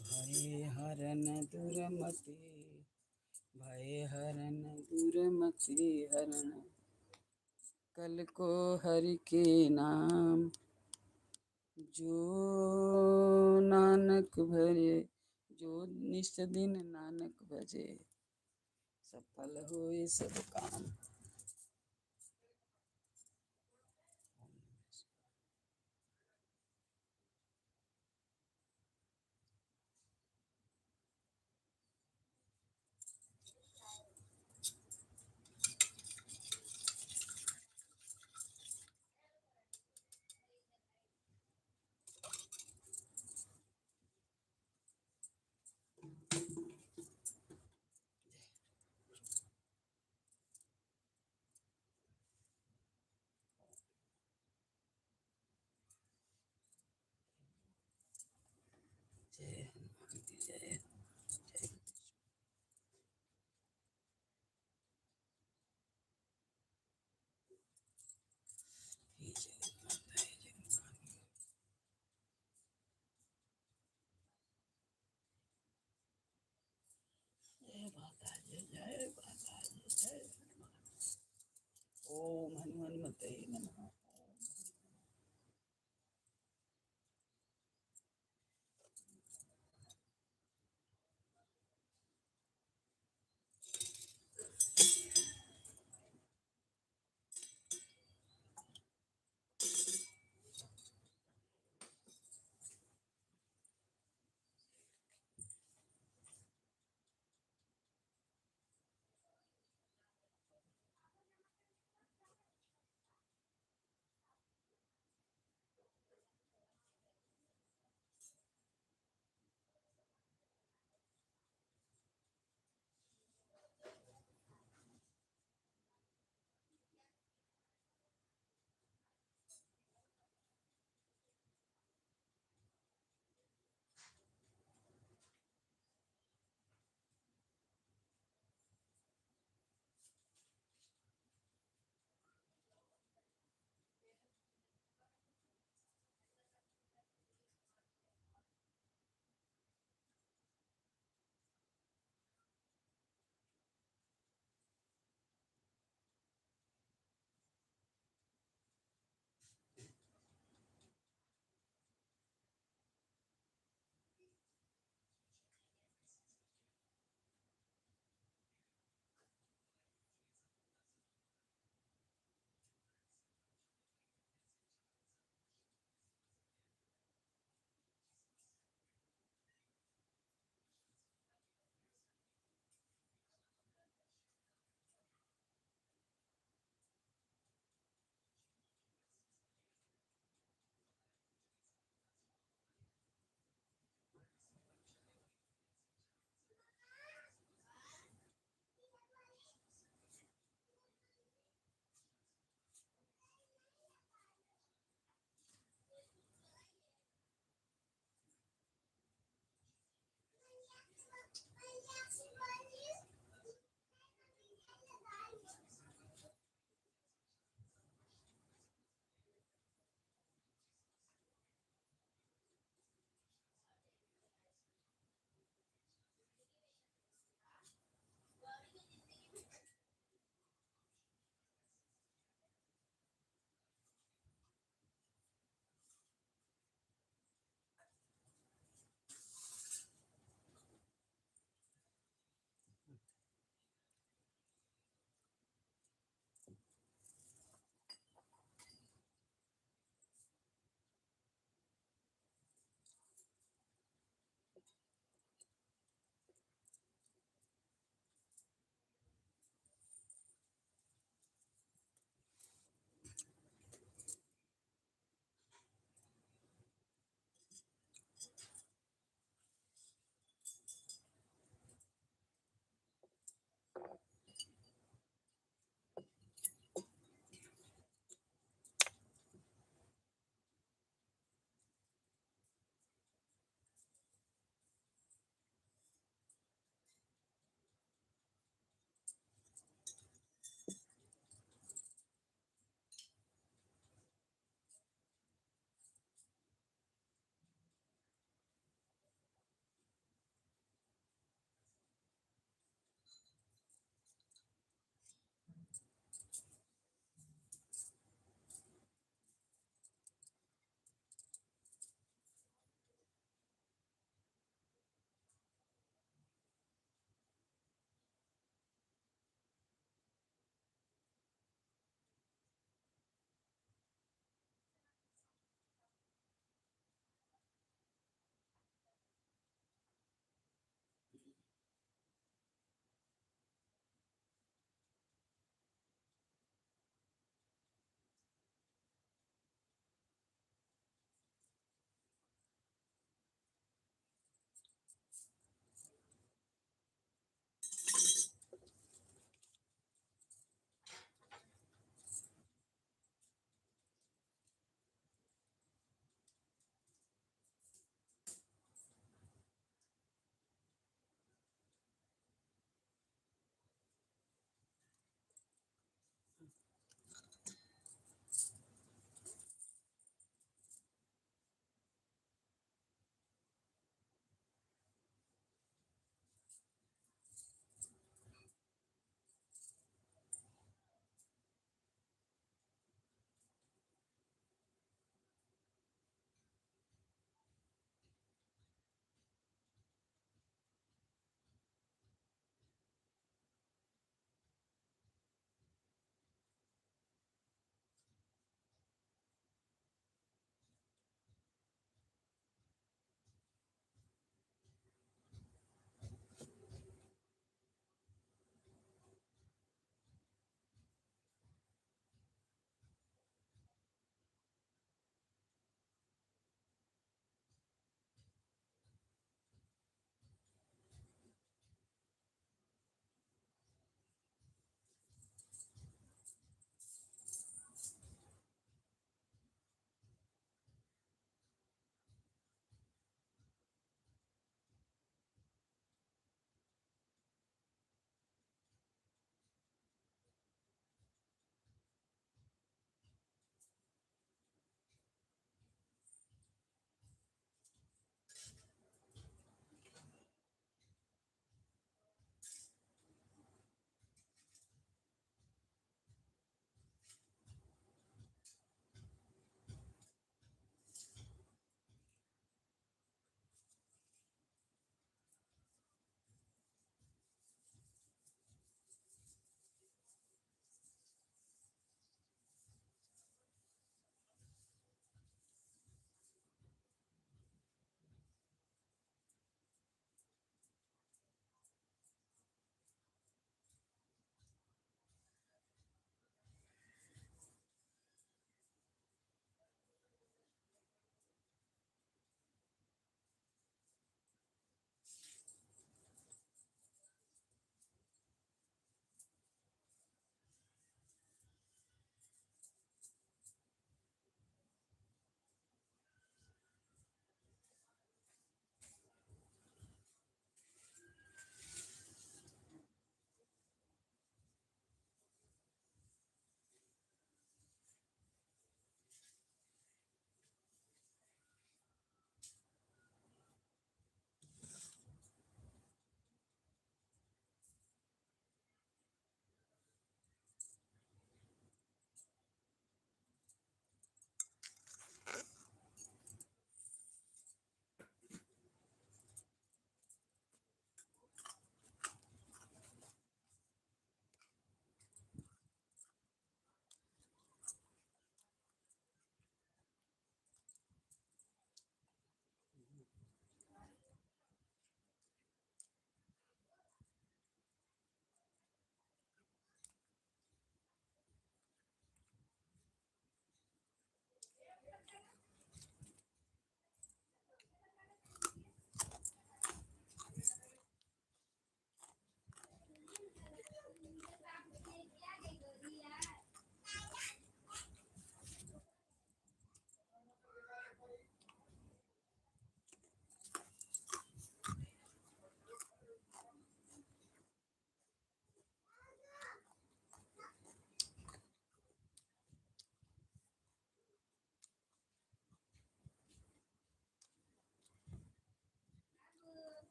भय हरन दुरमति, भय हरन दुरमति हरन। कल को हरि के नाम जो नानक भजे, जो निस दिन नानक भजे, सफल होए सब काम। जय हनुमान की जय। जय की जय माता है, जय हनुमान। जय माता, जय माता, जय हनुमान। ओम हनुमते नमः।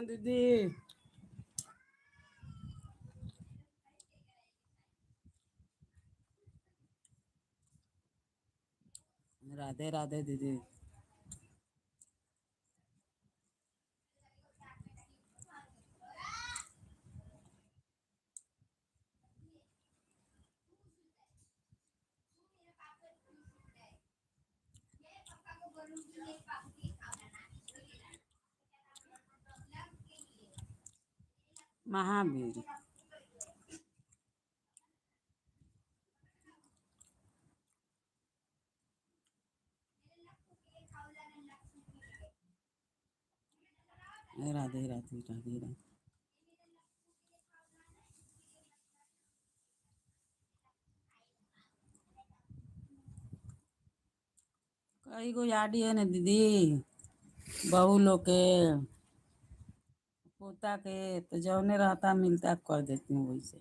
हाँ दीदी। राधे राधे दीदी। महावीर। राधे राधे राधे राधे। कई गो याडी है ना दीदी, बहू लोग के, पोता के, तो जौने रहता मिलता कर देती हूँ वैसे।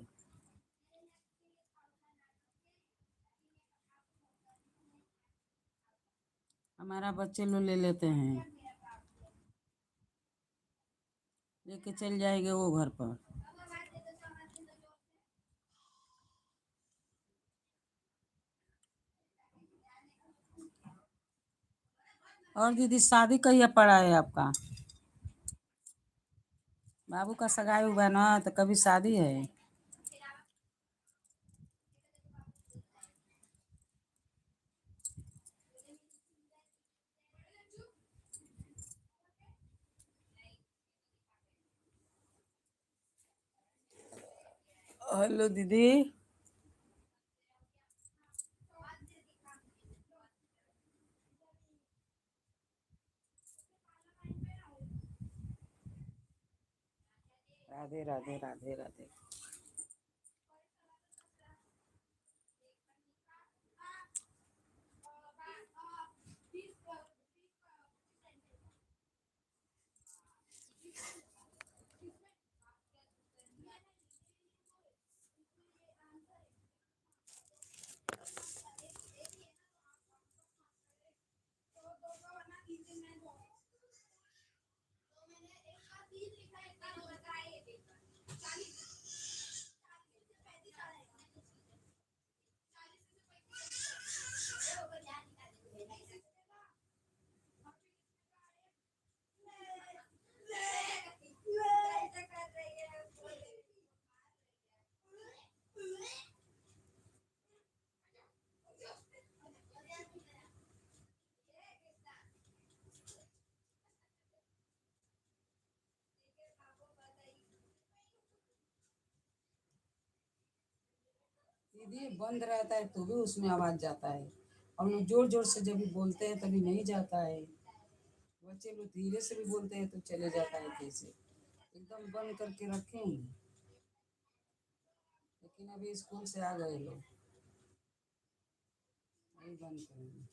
हमारा बच्चे लोग ले लेते हैं, लेके चल जाएंगे वो घर पर। और दीदी शादी कहिया पड़ा है आपका? बाबू का सगाई हुआ ना, तो कभी शादी है? हेलो दीदी। राधे राधे राधे राधे। दीदी बंद रहता है तो भी उसमें आवाज जाता है, और लोग जोर जोर से जब भी बोलते हैं तभी नहीं जाता है। बच्चे लोग धीरे से भी बोलते हैं तो चले जाता है कैसे। एकदम बंद करके रखे हैं, लेकिन अभी स्कूल से आ गए लोग, वही बंद करेंगे।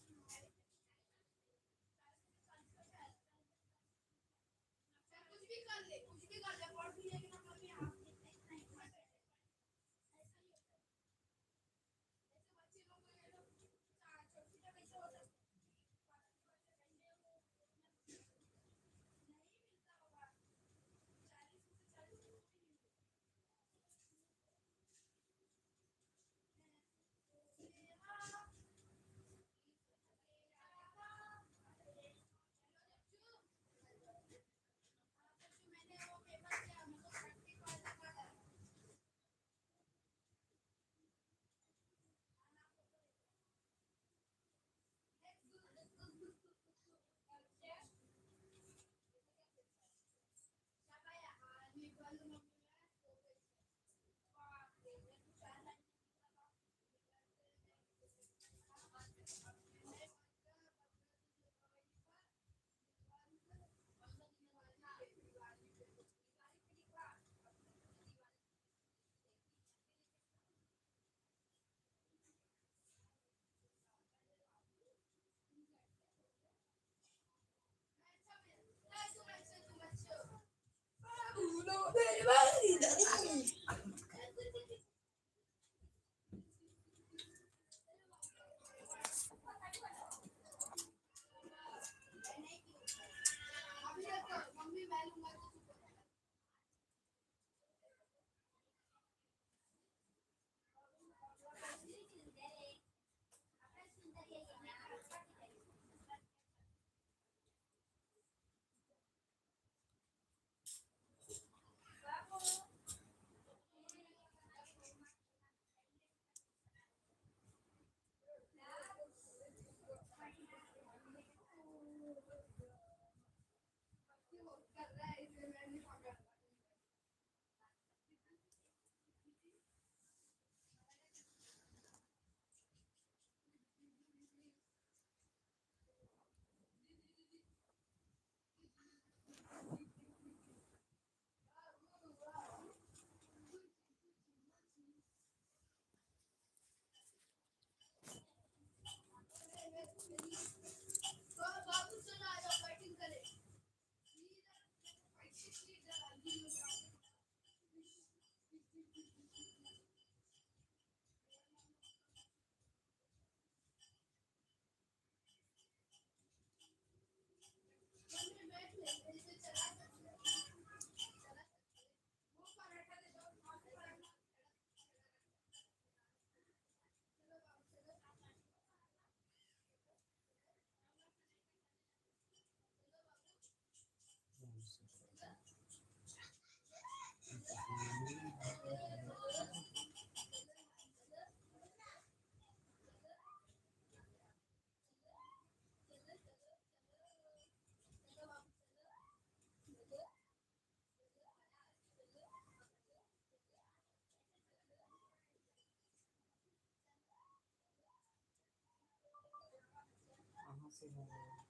से हो गया।